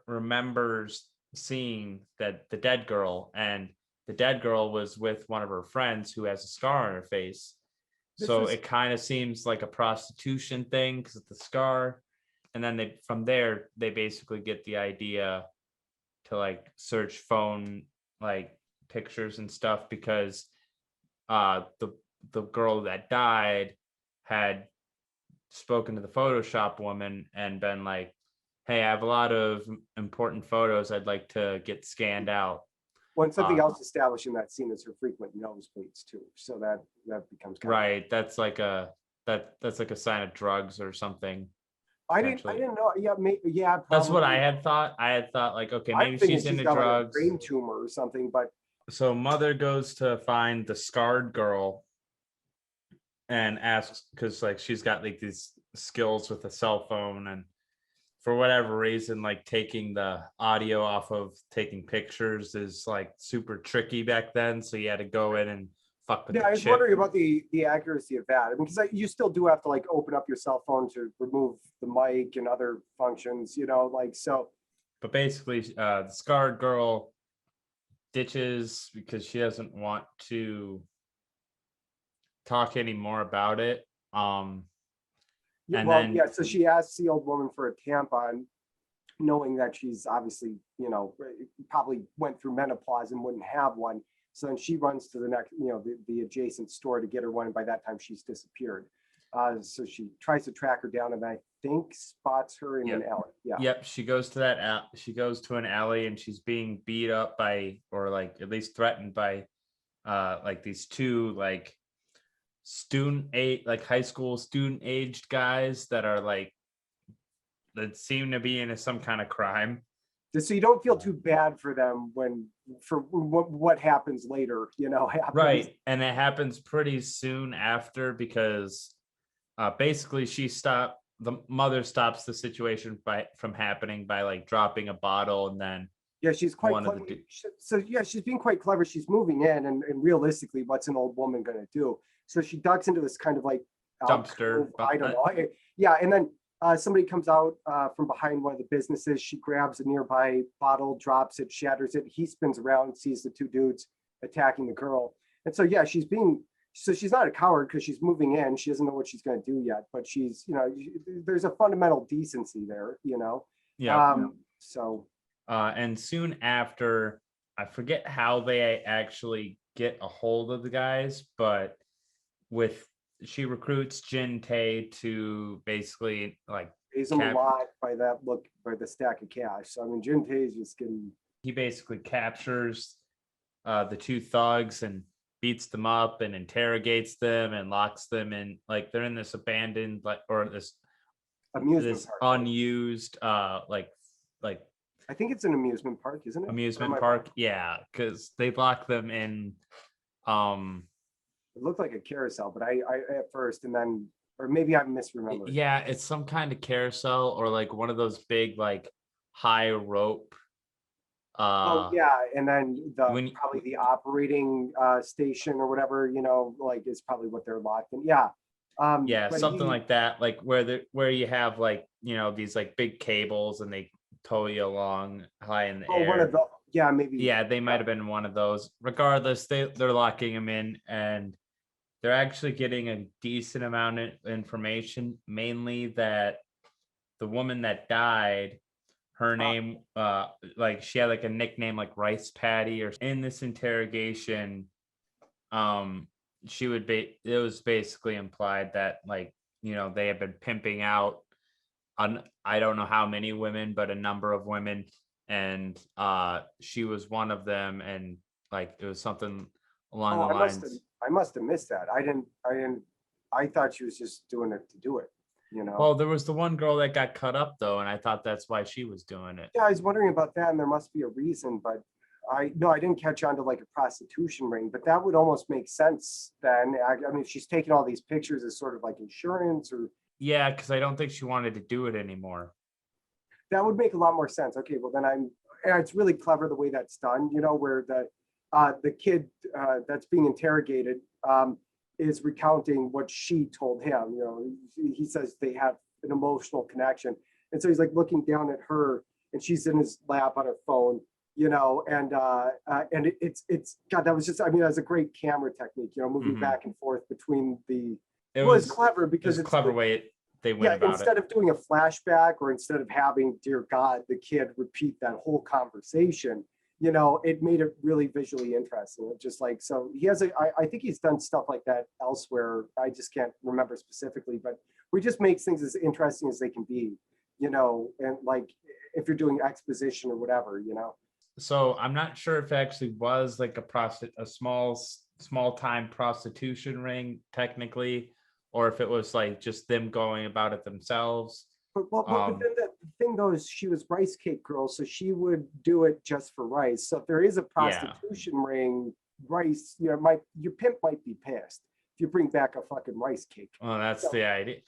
remembers seeing that the dead girl, and the dead girl was with one of her friends who has a scar on her face. So it kind of seems like a prostitution thing because of the scar. And then from there, they basically get the idea to like search phone like pictures and stuff because the girl that died had spoken to the Photoshop woman and been like, hey, I have a lot of important photos I'd like to get scanned out. Well, something else established in that scene is her frequent nosebleeds too. So that becomes right. That's like a sign of drugs or something. I didn't know. Yeah, yeah. Probably. That's what I had thought. I had thought like, okay, maybe she's into drugs, like a brain tumor or something. But so mother goes to find the scarred girl and asks because like she's got like these skills with a cell phone, and for whatever reason, like taking the audio off of taking pictures is like super tricky back then. So you had to go in and fuck with I was wondering about the accuracy of that. I mean, because you still do have to like open up your cell phone to remove the mic and other functions, you know, like so. But basically, the scarred girl ditches because she doesn't want to talk anymore about it. Yeah, And well, then yeah, so she asks the old woman for a tampon, knowing that she's obviously, probably went through menopause and wouldn't have one. So then she runs to the next, the adjacent store to get her one. And by that time, she's disappeared. So she tries to track her down, and I think spots her in an alley. Yeah. Yep, she goes to she goes to an alley, and she's being beat up by, or like at least threatened by, like these two like high school student aged guys that are like, that seem to be into some kind of crime. So you don't feel too bad for them for what happens later, happens. Right, and it happens pretty soon after, because basically the mother stops the situation from happening by like dropping a bottle, and then Yeah, she's quite clever. So yeah, she's being quite clever. She's moving in, and realistically, what's an old woman going to do? So she ducks into this kind of like dumpster. I don't know. Yeah, and then somebody comes out from behind one of the businesses. She grabs a nearby bottle, drops it, shatters it. He spins around, sees the two dudes attacking the girl. And so, yeah, she's not a coward because she's moving in. She doesn't know what she's going to do yet, but there's a fundamental decency there, Yeah. So. And soon after, I forget how they actually get a hold of the guys, but she recruits Jin-Tae to basically like pays him a lot by the stack of cash. So I mean, Jin-Tae is just getting. He basically captures the two thugs and beats them up and interrogates them and locks them in, like they're in this abandoned this amusement park. Unused like I think it's an amusement park, isn't it? Amusement park, yeah, because they lock them in. It looked like a carousel, but I at first, and then, or maybe I'm misremembering. Yeah, it's some kind of carousel, or like one of those big like high rope. Oh yeah, and then probably the operating station or whatever, like is probably what they're locked in. Yeah. Yeah, something like that, like where you have like these like big cables and they tow you along high in the air. One of the, yeah, maybe. Yeah, they might have been one of those. Regardless, they're locking him in, and they're actually getting a decent amount of information, mainly that the woman that died, her name, like she had like a nickname like Rice Patty, or in this interrogation, it was basically implied that like, they have been pimping out on, I don't know how many women, but a number of women, and she was one of them, and like it was something along the lines. I must have missed that. I thought she was just doing it to do it, Well, there was the one girl that got cut up though, and I thought that's why she was doing it. Yeah, I was wondering about that, and there must be a reason, but I didn't catch on to like a prostitution ring, but that would almost make sense then. I mean, she's taking all these pictures as sort of like insurance, or. Yeah, because I don't think she wanted to do it anymore. That would make a lot more sense. Okay, well then it's really clever the way that's done, where the kid that's being interrogated is recounting what she told him. He says they have an emotional connection, and so he's like looking down at her, and she's in his lap on her phone, and it's God, that was just, I mean, that was a great camera technique, moving back and forth between the. It was clever because it's clever way they went about instead of doing a flashback, or instead of having, dear God, the kid repeat that whole conversation, it made it really visually interesting. Just like, so he has I think he's done stuff like that elsewhere. I just can't remember specifically, but he just makes things as interesting as they can be, and like if you're doing exposition or whatever, So I'm not sure if it actually was like a small time prostitution ring technically, or if it was like just them going about it themselves. But then the thing though is she was Rice Cake Girl, so she would do it just for rice. So if there is a prostitution ring, rice, your pimp might be pissed if you bring back a fucking rice cake. Well, that's the idea.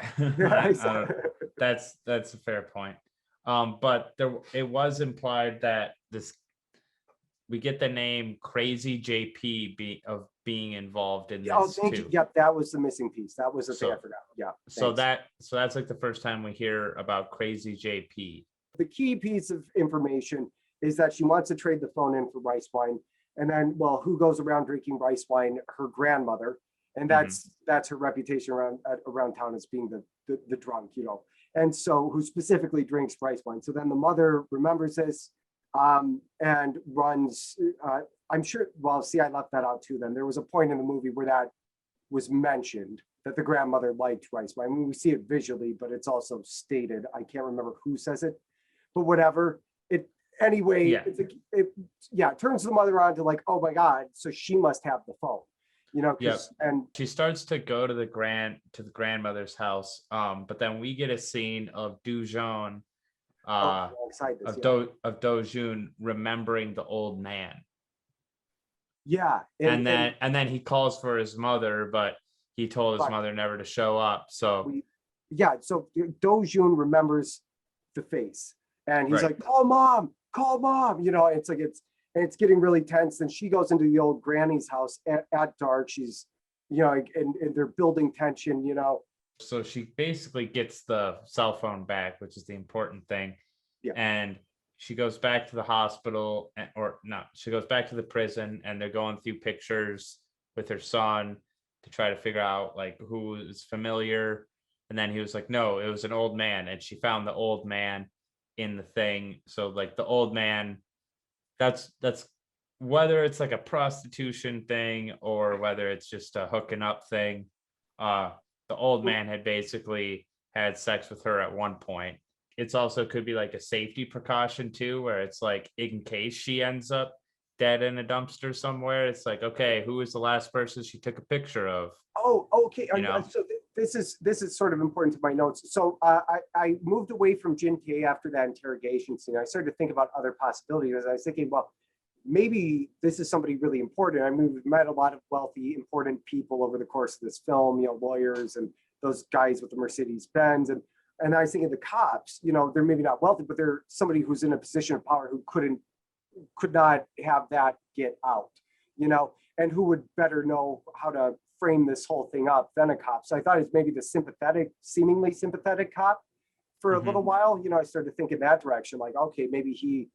That's a fair point. But it was implied that we get the name Crazy JP being involved in this too. Yeah, that was the missing piece. That was the thing I forgot. Yeah. So that's like the first time we hear about Crazy JP. The key piece of information is that she wants to trade the phone in for rice wine. And then, well, who goes around drinking rice wine? Her grandmother. And Mhm. that's her reputation around town as being the drunk, and so who specifically drinks rice wine. So then the mother remembers this, and runs. I'm sure. Well, see, I left that out too. Then there was a point in the movie where that was mentioned, that the grandmother liked rice wine. I mean, we see it visually, but it's also stated. I can't remember who says it, but whatever. It anyway. Yeah. It turns the mother on to like, oh my god, so she must have the phone, Yep. and She starts to go to the grandmother's house. But then we get a scene of Dujon, alongside this, of Do-Jun remembering the old man. yeah, And then he calls for his mother, but he told his mother never to show up. So so Do-Jun remembers the face, and he's Right. like, call mom, it's getting really tense. And she goes into the old granny's house at dark. She's, and they're building tension, so she basically gets the cell phone back, which is the important thing. Yeah. And she goes back to the hospital, or not, she goes back to the prison, and they're going through pictures with her son to try to figure out like who is familiar. And then he was like, no, it was an old man. And she found the old man in the thing. So like the old man, that's whether it's like a prostitution thing or whether it's just a hooking up thing. The old man had basically had sex with her at one point. It's also could be like a safety precaution too, where it's like in case she ends up dead in a dumpster somewhere, it's like, okay, who was the last person she took a picture of? Oh, okay. So this is sort of important to my notes. So I moved away from Jin-Tae after that interrogation scene. I started to think about other possibilities. I was thinking, well, maybe this is somebody really important. I mean, we've met a lot of wealthy, important people over the course of this film, lawyers and those guys with the Mercedes Benz. And I was thinking the cops, they're maybe not wealthy, but they're somebody who's in a position of power who could not have that get out, and who would better know how to frame this whole thing up than a cop. So I thought it's maybe the seemingly sympathetic cop for a little while. I started to think in that direction, like, okay, maybe he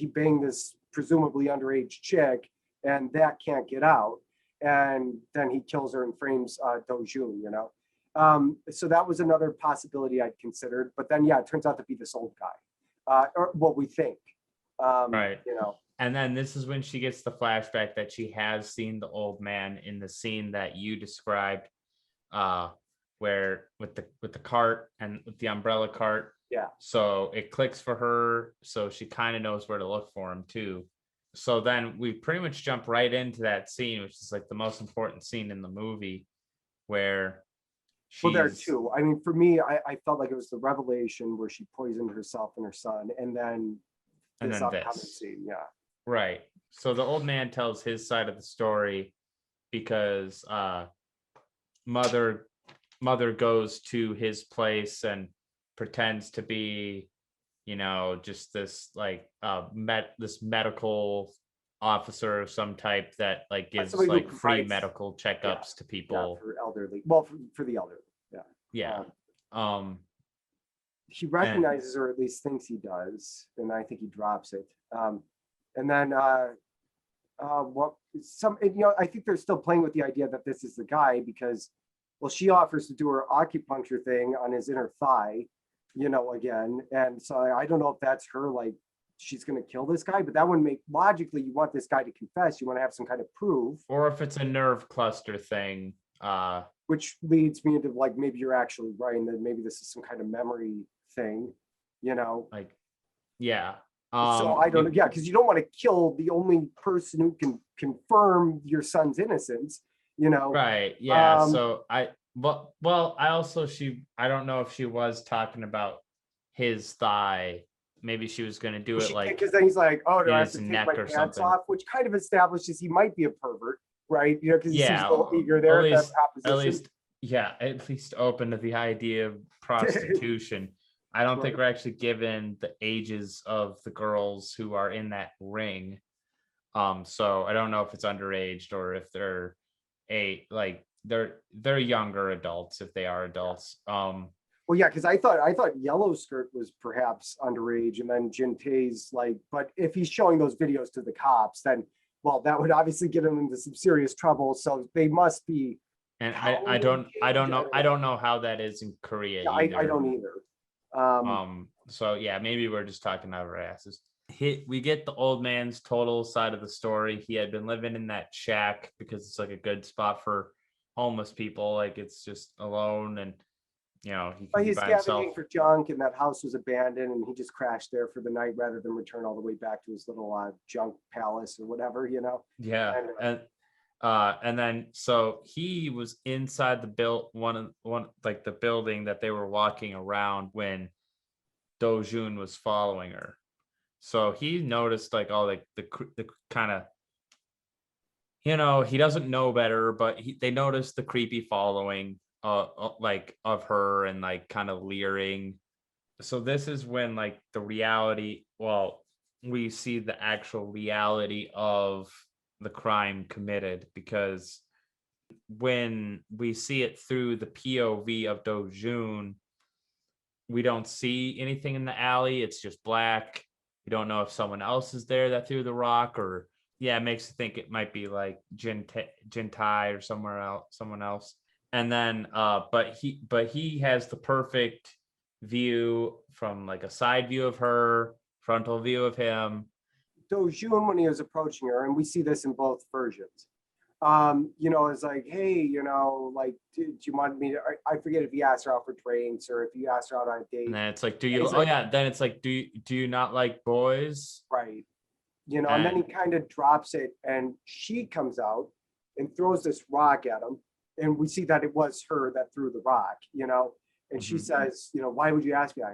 banged this presumably underage chick and that can't get out. And then he kills her and frames Do-Jun, so that was another possibility I'd considered. But then, it turns out to be this old guy, or what we think. Right. And then this is when she gets the flashback that she has seen the old man in the scene that you described, where with the cart and with the umbrella cart. Yeah. So it clicks for her. So she kind of knows where to look for him too. So then we pretty much jump right into that scene, which is like the most important scene in the movie, where well, there too. I mean, for me, I felt like it was the revelation where she poisoned herself and her son, and then this upcoming scene. Yeah. Right. So the old man tells his side of the story because mother goes to his place and pretends to be, just this like this medical officer of some type that like gives like free medical checkups to people for elderly. Well, for the elderly. Yeah. He recognizes, or at least thinks he does, and I think he drops it. And then I think they're still playing with the idea that this is the guy because, well, she offers to do her acupuncture thing on his inner thigh, again. And so I don't know if that's her, like, she's going to kill this guy, but that wouldn't make, logically, you want this guy to confess. You want to have some kind of proof. Or if it's a nerve cluster thing. Which leads me into, like, maybe you're actually right, and that maybe this is some kind of memory thing, Like, yeah. So I don't know. Yeah, because you don't want to kill the only person who can confirm your son's innocence, Right. Yeah. So I don't know if she was talking about his thigh. Maybe she was going to do it like because then he's like, oh, do I have to his take neck my or pants something. off, which kind of establishes he might be a pervert, right? Because he seems a little eager there at that proposition. At least open to the idea of prostitution. I don't think we're actually given the ages of the girls who are in that ring. So I don't know if it's underage or if they're they're younger adults if they are adults. Well, yeah, because I thought Yellow Skirt was perhaps underage, and then Jin-Tae's like, but if he's showing those videos to the cops, then, well, that would obviously get him into some serious trouble. So they must be And pound and I cage. don't know how that is in Korea Yeah, I either. don't either. Um, So yeah, maybe we're just talking out of our asses. We get the old man's total side of the story. He had been living in that shack because it's like a good spot for homeless people. Like it's just alone, and you know he can but be he's by himself. scavenging for junk, and that house was abandoned, and he just crashed there for the night rather than return all the way back to his little junk palace or whatever, you know. Yeah, and then so he was inside the one like the building that they were walking around when Do-Jun was following her. So he noticed like all like the kind of, you know, he doesn't know better, but they noticed the creepy following like of her and like kind of leering. So this is when like the reality, well, we see the actual reality of the crime committed, because when we see it through the POV of Do-Jun, we don't see anything in the alley. It's just black. We don't know if someone else is there that threw the rock, or yeah, it makes you think it might be like Jintai or someone else. And then but he has the perfect view from like a side view of her, frontal view of him. Do-Jun, when he was approaching her, and we see this in both versions, you know, it's like, hey, you know, like, do you want me to, I forget if he asked her out for drinks or if he asked her out on a date. And then it's like, then it's like, do you not like boys? Right. You know, and then he kind of drops it, and she comes out and throws this rock at him. And we see that it was her that threw the rock, you know, and she says, you know, why would you ask me?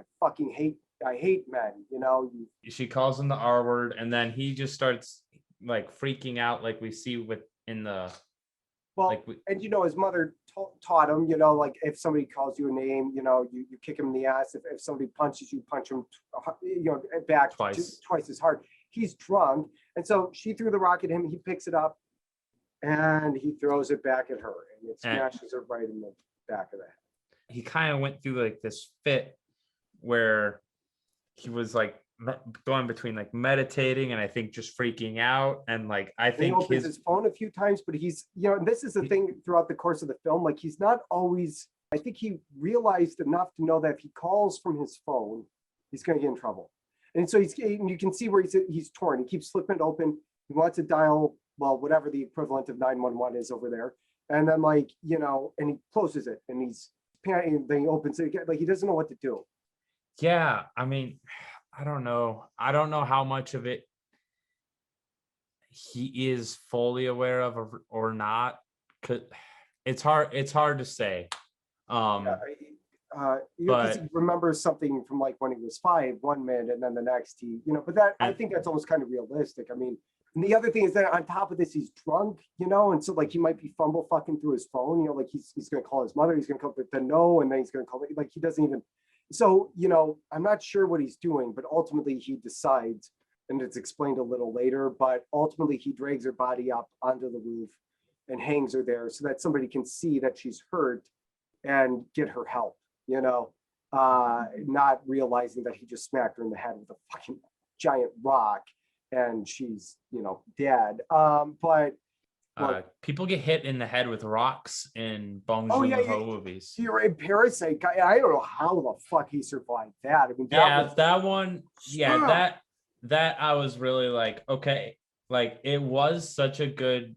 I hate men, you know. She calls him the R word, and then he just starts like freaking out, like we see in the. Well, like and you know, his mother taught him, you know, like if somebody calls you a name, you know, you kick him in the ass. If somebody punches you, punch him, you know, back twice as hard. He's drunk. And so she threw the rock at him. He picks it up and he throws it back at her, and it smashes her right in the back of the head. He kind of went through like this fit where he was like going between like meditating and I think just freaking out, and like I think he opens his phone a few times, but he's, you know, and this is the thing throughout the course of the film, like he's not always, I think he realized enough to know that if he calls from his phone, he's going to get in trouble. And so you can see where he's torn. He keeps flipping it open. He wants to dial, well, whatever the equivalent of 911 is over there. And then like, you know, and he closes it, and he's panicking, then he opens it again. Like he doesn't know what to do. Yeah, I mean, I don't know how much of it he is fully aware of or not. It's hard to say. Because he remembers something from like when he was 5 one minute, and then the next he, you know, but that, I think that's almost kind of realistic. I mean, and the other thing is that on top of this, he's drunk, you know, and so like he might be fumble fucking through his phone, you know, like he's going to call his mother, he's going to call, but then no, and then he's going to call, like he doesn't even. So, you know, I'm not sure what he's doing, but ultimately he decides, and it's explained a little later, but ultimately he drags her body up onto the roof and hangs her there so that somebody can see that she's hurt and get her help, you know, not realizing that he just smacked her in the head with a fucking giant rock and she's, you know, dead. But people get hit in the head with rocks in Bong Joon-Ho movies. You're a Parasite guy. I don't know how the fuck he survived that. I mean, that one. Yeah, that I was really like, okay, like it was such a good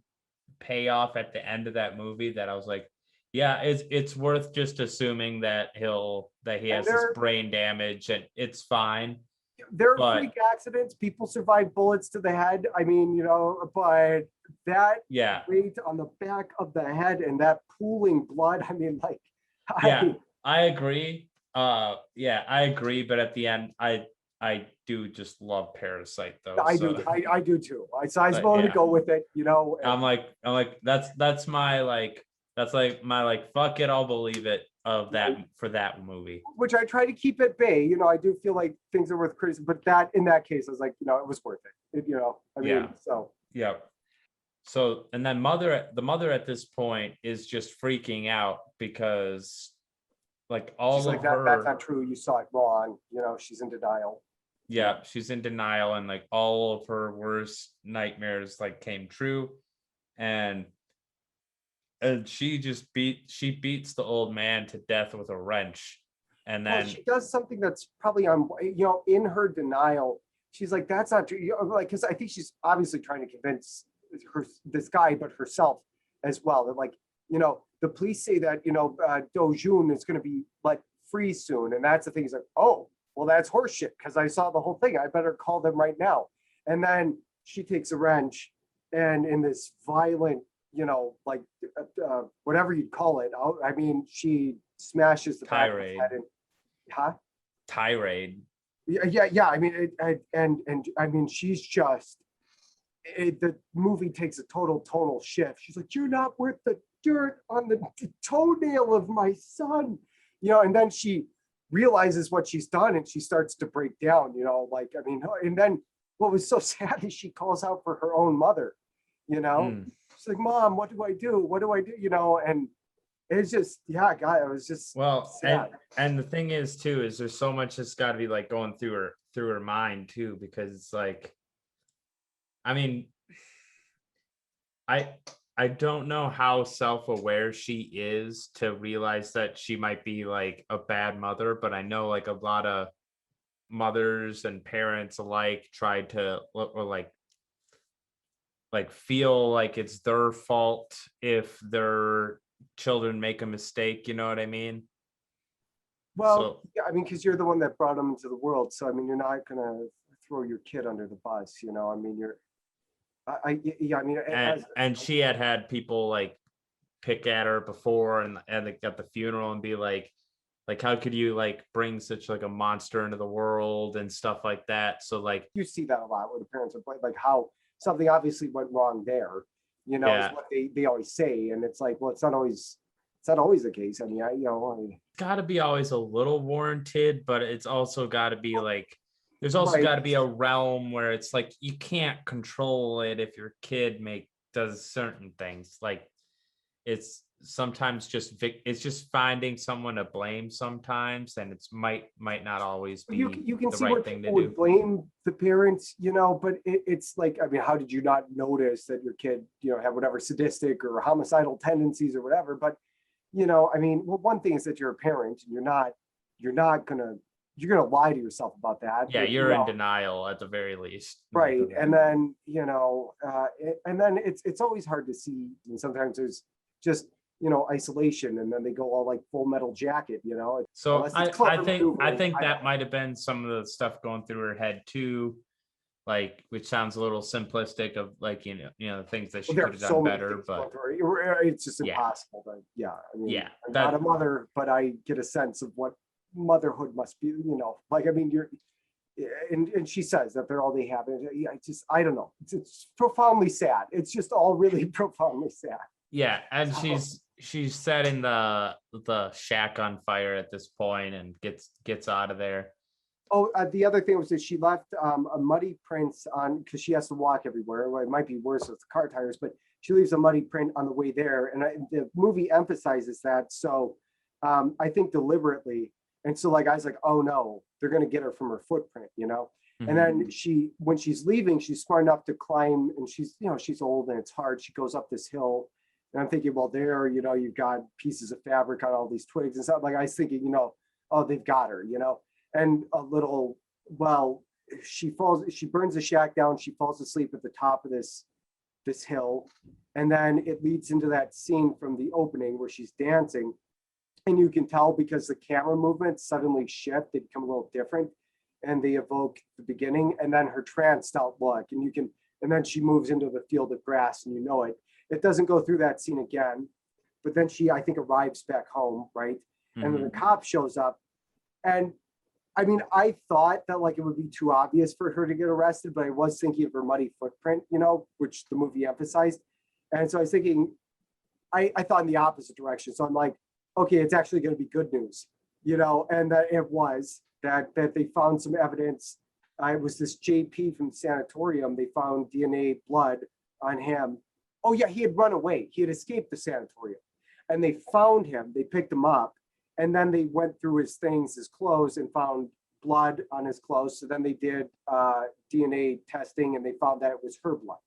payoff at the end of that movie that I was like, yeah, it's worth just assuming that he has this brain damage and it's fine. There are freak accidents. People survive bullets to the head. I mean, you know, but that weight on the back of the head and that pooling blood. I mean, like, I agree. I agree. But at the end, I do just love Parasite though. I do too. So I was willing to go with it, you know. I'm like that's my fuck it, I'll believe it of that for that movie. Which I try to keep at bay. You know, I do feel like things are worth criticism, but that in that case, I was like, you know, it was worth it. You know, I mean, so. Yeah. So, and then the mother at this point is just freaking out because like all she's of like, her. That's not true. You saw it wrong. You know, she's in denial. Yeah, she's in denial, and like all of her worst nightmares like came true. And and she beats the old man to death with a wrench, and Well, then she does something that's probably on, in her denial. She's like, that's not true. Like, because I think she's obviously trying to convince this guy, but herself as well. That like, the police say that, Do-Jun is going to be let free soon. And that's the thing. He's like, oh, well, that's horseshit because I saw the whole thing. I better call them right now. And then she takes a wrench and in this violent, like whatever you'd call it. I mean, she smashes the back of his head and, huh? tirade. Yeah. I mean, and I mean, she's just. The movie takes a total tonal shift. She's like, "You're not worth the dirt on the toenail of my son," And then she realizes what she's done, and she starts to break down. Like I mean, and then what was so sad is she calls out for her own mother. She's like, "Mom, what do I do? What do I do?" And it's just, yeah, God, it was just sad. And the thing is too is there's so much that's got to be like going through her mind too, because it's like, I mean, I don't know how self-aware she is to realize that she might be like a bad mother, but I know like a lot of mothers and parents alike try to or like feel like it's their fault if their children make a mistake, you know what I mean? Well, yeah, I mean, because you're the one that brought them into the world, so I mean, you're not gonna throw your kid under the bus, I mean, yeah, I mean, and she had people like pick at her before and like at the funeral and be like how could you like bring such like a monster into the world and stuff like that. So like you see that a lot where the parents are like how something obviously went wrong there, is what they always say, and it's like, well, it's not always the case. I mean, got to be always a little warranted, but it's also got to be like there's also got to be a realm where it's like you can't control it if your kid does certain things. Like it's sometimes it's just finding someone to blame sometimes, and it's might not always be you can the see right where thing people to do. would blame the parents, but it's like, I mean, how did you not notice that your kid, had whatever sadistic or homicidal tendencies or whatever? But I mean, well, one thing is that you're a parent and you're gonna lie to yourself about that. Yeah, you're in denial at the very least. Right. And then, and then it's always hard to see. And sometimes there's just, isolation, and then they go all like Full Metal Jacket, So I think that might have been some of the stuff going through her head too, like, which sounds a little simplistic of like, the things that she could have done better, but it's just impossible. But yeah, I mean, yeah, I'm not a mother, but I get a sense of what motherhood must be, like, I mean, and she says that they're all they have. And I don't know. It's profoundly sad. It's just all really profoundly sad. Yeah, and she's setting the shack on fire at this point and gets out of there. Oh, the other thing was that she left a muddy print on, because she has to walk everywhere. Well, it might be worse with the car tires, but she leaves a muddy print on the way there, and the movie emphasizes that. So I think deliberately. And so like I was like, oh no, they're gonna get her from her footprint, Mm-hmm. And then when she's leaving, she's smart enough to climb, and she's old and it's hard. She goes up this hill, and I'm thinking, well, there, you've got pieces of fabric on all these twigs and stuff. Like I was thinking, oh, they've got her, and she burns the shack down. She falls asleep at the top of this hill, and then it leads into that scene from the opening where she's dancing. And you can tell because the camera movements suddenly shift, they become a little different, and they evoke the beginning, and then her tranced out look, and then she moves into the field of grass, and it doesn't go through that scene again, but then she, I think, arrives back home, right? Mm-hmm. And then the cop shows up, and I mean, I thought that like it would be too obvious for her to get arrested, but I was thinking of her muddy footprint, which the movie emphasized, and so I was thinking, I thought in the opposite direction, so I'm like, okay, it's actually going to be good news, and that it was that they found some evidence. It was this JP from the sanatorium. They found DNA blood on him. Oh yeah, he had run away. He had escaped the sanatorium, and they found him. They picked him up, and then they went through his clothes, and found blood on his clothes. So then they did DNA testing, and they found that it was her blood.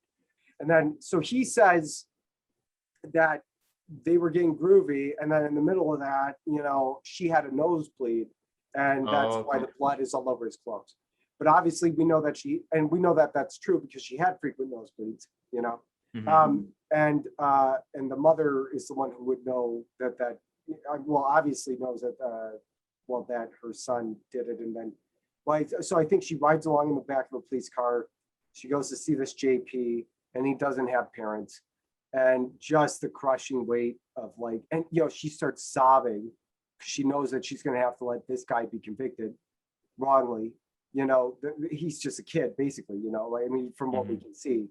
And then, so he says that they were getting groovy, and then in the middle of that, you know, she had a nosebleed, and that's why the blood is all over his clothes. But obviously, we know that we know that that's true because she had frequent nosebleeds, you know. And the mother is the one who would know that well, obviously knows that that her son did it, and then so I think she rides along in the back of a police car. She goes to see this JP, and he doesn't have parents, and just the crushing weight of like, and you know, she starts sobbing. She knows that she's going to have to let this guy be convicted wrongly. You know, he's just a kid, basically. You know, I mean, from what we can see,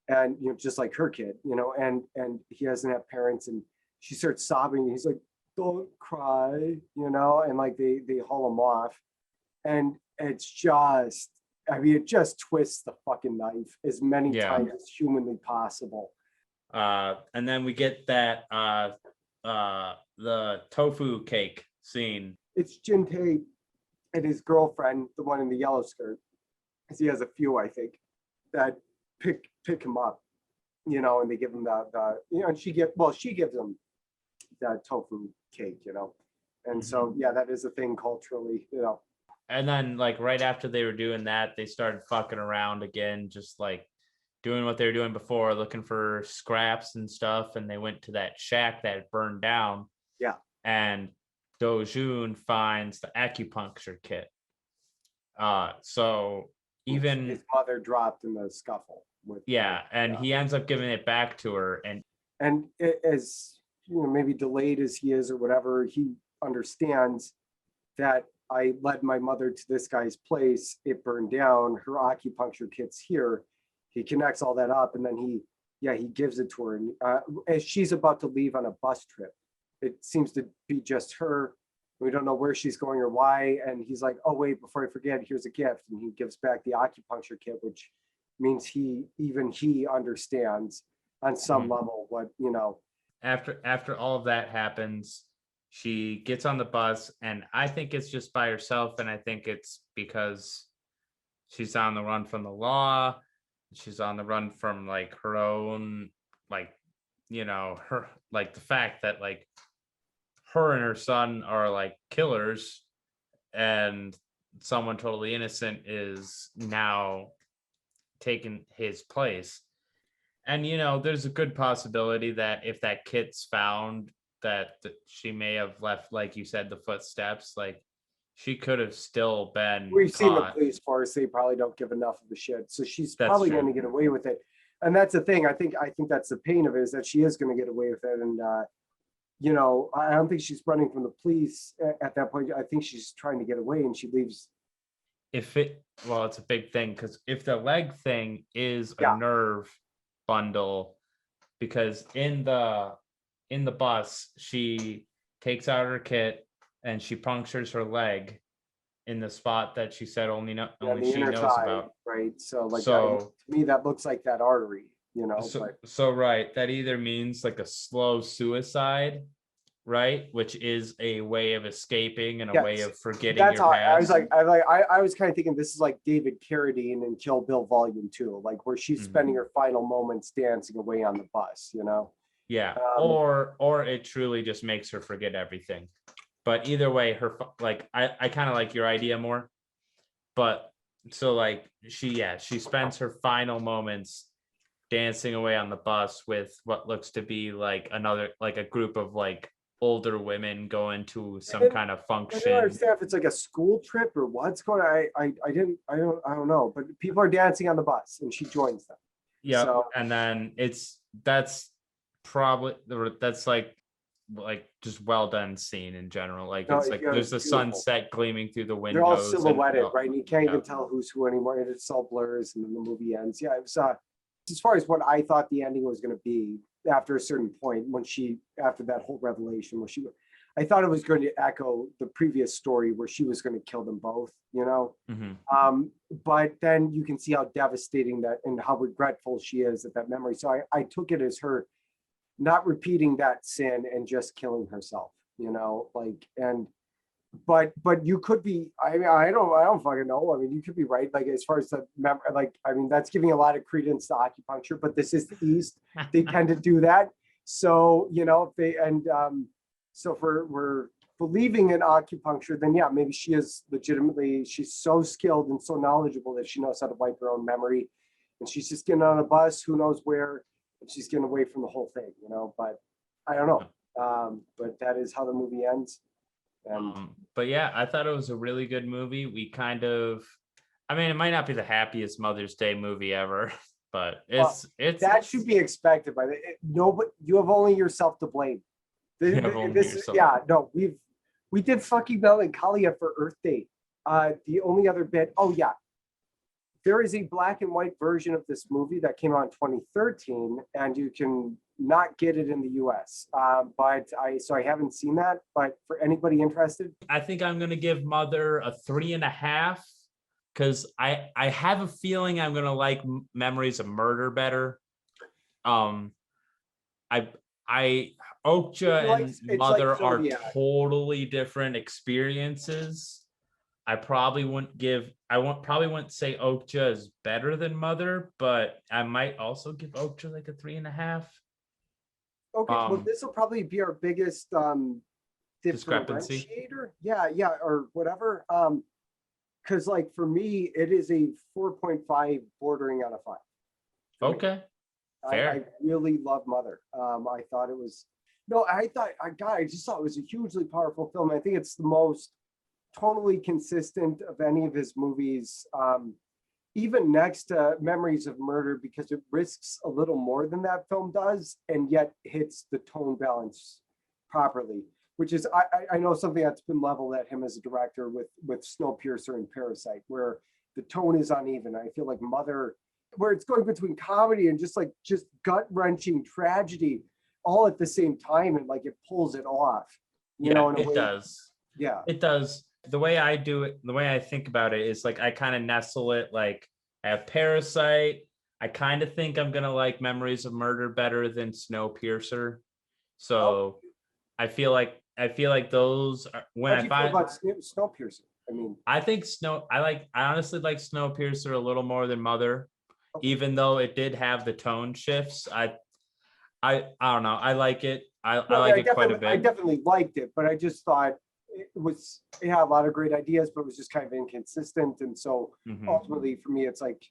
and you know, just like her kid. You know, and he doesn't have parents, and she starts sobbing. And he's like, "Don't cry," you know, and like they haul him off, and it's just, I mean, it just twists the fucking knife as many times as humanly possible. And then we get that the tofu cake scene. It's Joon-Ho and his girlfriend, the one in the yellow skirt, because he has a few, I think, that pick him up, you know, and they give him the you know, and she gives him that tofu cake, you know, and so yeah, that is a thing culturally, you know. And then like right after they were doing that, they started fucking around again, just like doing what they were doing before, looking for scraps and stuff. And they went to that shack that burned down. Yeah. And Do-Jun finds the acupuncture kit. So even his mother dropped in the scuffle with he ends up giving it back to her. And as you know, maybe delayed as he is or whatever, he understands that I led my mother to this guy's place. It burned down. Her acupuncture kit's here. He connects all that up, and then he gives it to her. And as she's about to leave on a bus trip, it seems to be just her. We don't know where she's going or why. And he's like, "Oh wait, before I forget, here's a gift." And he gives back the acupuncture kit, which means he understands on some level what, you know. After all of that happens, she gets on the bus, and I think it's just by herself, and I think it's because she's on the run from the law. She's on the run from like her own, like, you know, her, like the fact that like her and her son are like killers, and someone totally innocent is now taking his place. And you know, there's a good possibility that if that kit's found, that she may have left, like you said, the footsteps. Like she could have still been. We've seen the police force; they probably don't give enough of a shit, so she's probably going to get away with it. And that's the thing. I think that's the pain of it, is that she is going to get away with it. And you know, I don't think she's running from the police at that point. I think she's trying to get away, and she leaves. It's a big thing, because if the leg thing is a nerve bundle, because in the bus she takes out her kit and she punctures her leg in the spot that she said only she knows about, right? So like, to me that looks like that artery, you know. So right, that either means like a slow suicide, right, which is a way of escaping and a way of forgetting your past. I was kind of thinking this is like David Carradine in Kill Bill Volume 2, like where she's spending her final moments dancing away on the bus, you know. Yeah, or it truly just makes her forget everything. But either way, her like I kind of like your idea more. But so like she spends her final moments dancing away on the bus with what looks to be like another, like a group of like older women going to some kind of function. I don't understand if it's like a school trip or what's going on. I don't know. But people are dancing on the bus and she joins them. Yeah, so, and then that's like just well done scene in general. Like it's like there's the sunset gleaming through the windows. They're all silhouetted, right? And you can't even tell who's who anymore. It's all blurs, and then the movie ends. Yeah, it was as far as what I thought the ending was going to be after a certain point, after that whole revelation where I thought it was going to echo the previous story where she was going to kill them both, you know. But then you can see how devastating that and how regretful she is at that memory. So I took it as her not repeating that sin and just killing herself, you know, like, and but you could be, I mean, I don't fucking know. I mean, you could be right. Like, as far as the memory, like, I mean, that's giving a lot of credence to acupuncture, but this is the East. They tend to do that. So, you know, if they, and so if we're believing in acupuncture, then yeah, maybe she is legitimately, she's so skilled and so knowledgeable that she knows how to wipe her own memory. And she's just getting on a bus, who knows where, and she's getting away from the whole thing, you know, but I don't know. But that is how the movie ends. And But yeah, I thought it was a really good movie. We kind of, I mean, it might not be the happiest Mother's Day movie ever, but it's that should be expected by the no, but you have only yourself to blame. You have only yourself. Yeah, no, we did fucking Melancholia for Earth Day. The only other bit, oh yeah, there is a black and white version of this movie that came out in 2013, and you can not get it in the US. But I haven't seen that. But for anybody interested, I think I'm gonna give Mother a 3.5 because I have a feeling I'm gonna like Memories of Murder better. I Okja and Mother are totally different experiences. I probably wouldn't say Okja is better than Mother, but I might also give Okja like a 3.5. Okay, well, this will probably be our biggest discrepancy. Differentiator. Yeah, or whatever. Because like for me, it is a 4.5 bordering on a 5. Okay. Fair. I really love Mother. I thought it was I just thought it was a hugely powerful film. I think it's the most totally consistent of any of his movies, even next to Memories of Murder, because it risks a little more than that film does, and yet hits the tone balance properly, which is I know something that's been leveled at him as a director with Snowpiercer and Parasite, where the tone is uneven. I feel like Mother, where it's going between comedy and just gut-wrenching tragedy all at the same time, and like it pulls it off, you know, in a way. Does. Yeah, it does. The way I do it, the way I think about it is like I kind of nestle it, like I have Parasite. I kind of think I'm gonna like Memories of Murder better than Snowpiercer. So I feel like those are, when I find about Snowpiercer. I mean, I honestly like Snowpiercer a little more than Mother, even though it did have the tone shifts. I don't know. I like it. I like it quite a bit. I definitely liked it, but I just thought it had a lot of great ideas, but it was just kind of inconsistent. And so ultimately for me, it's like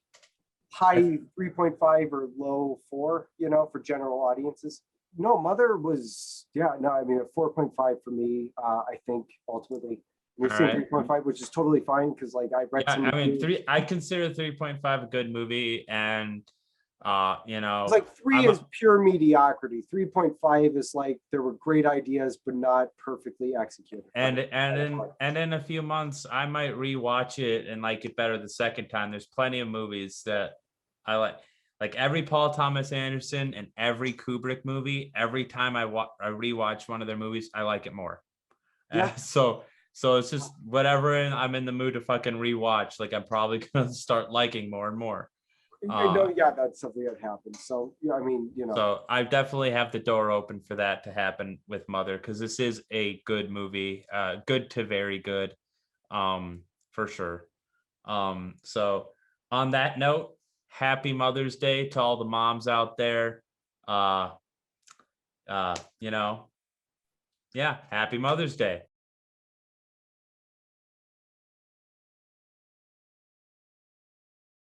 high 3.5 or low 4, you know, for general audiences. No, Mother was, I mean, a 4.5 for me, I think ultimately. You're saying 3.5, which is totally fine because like I read some. I mean, I consider 3.5 a good movie, and you know, it's like 3 is pure mediocrity. 3.5 is like there were great ideas but not perfectly executed. And in a few months, I might rewatch it and like it better the second time. There's plenty of movies that I like every Paul Thomas Anderson and every Kubrick movie. Every time I rewatch one of their movies, I like it more. Yeah. So it's just whatever, and I'm in the mood to fucking rewatch. Like I'm probably gonna start liking more and more. I know, that's something that happens. So I mean, you know. So I definitely have the door open for that to happen with Mother, because this is a good movie, good to very good, for sure. So on that note, happy Mother's Day to all the moms out there. You know, happy Mother's Day.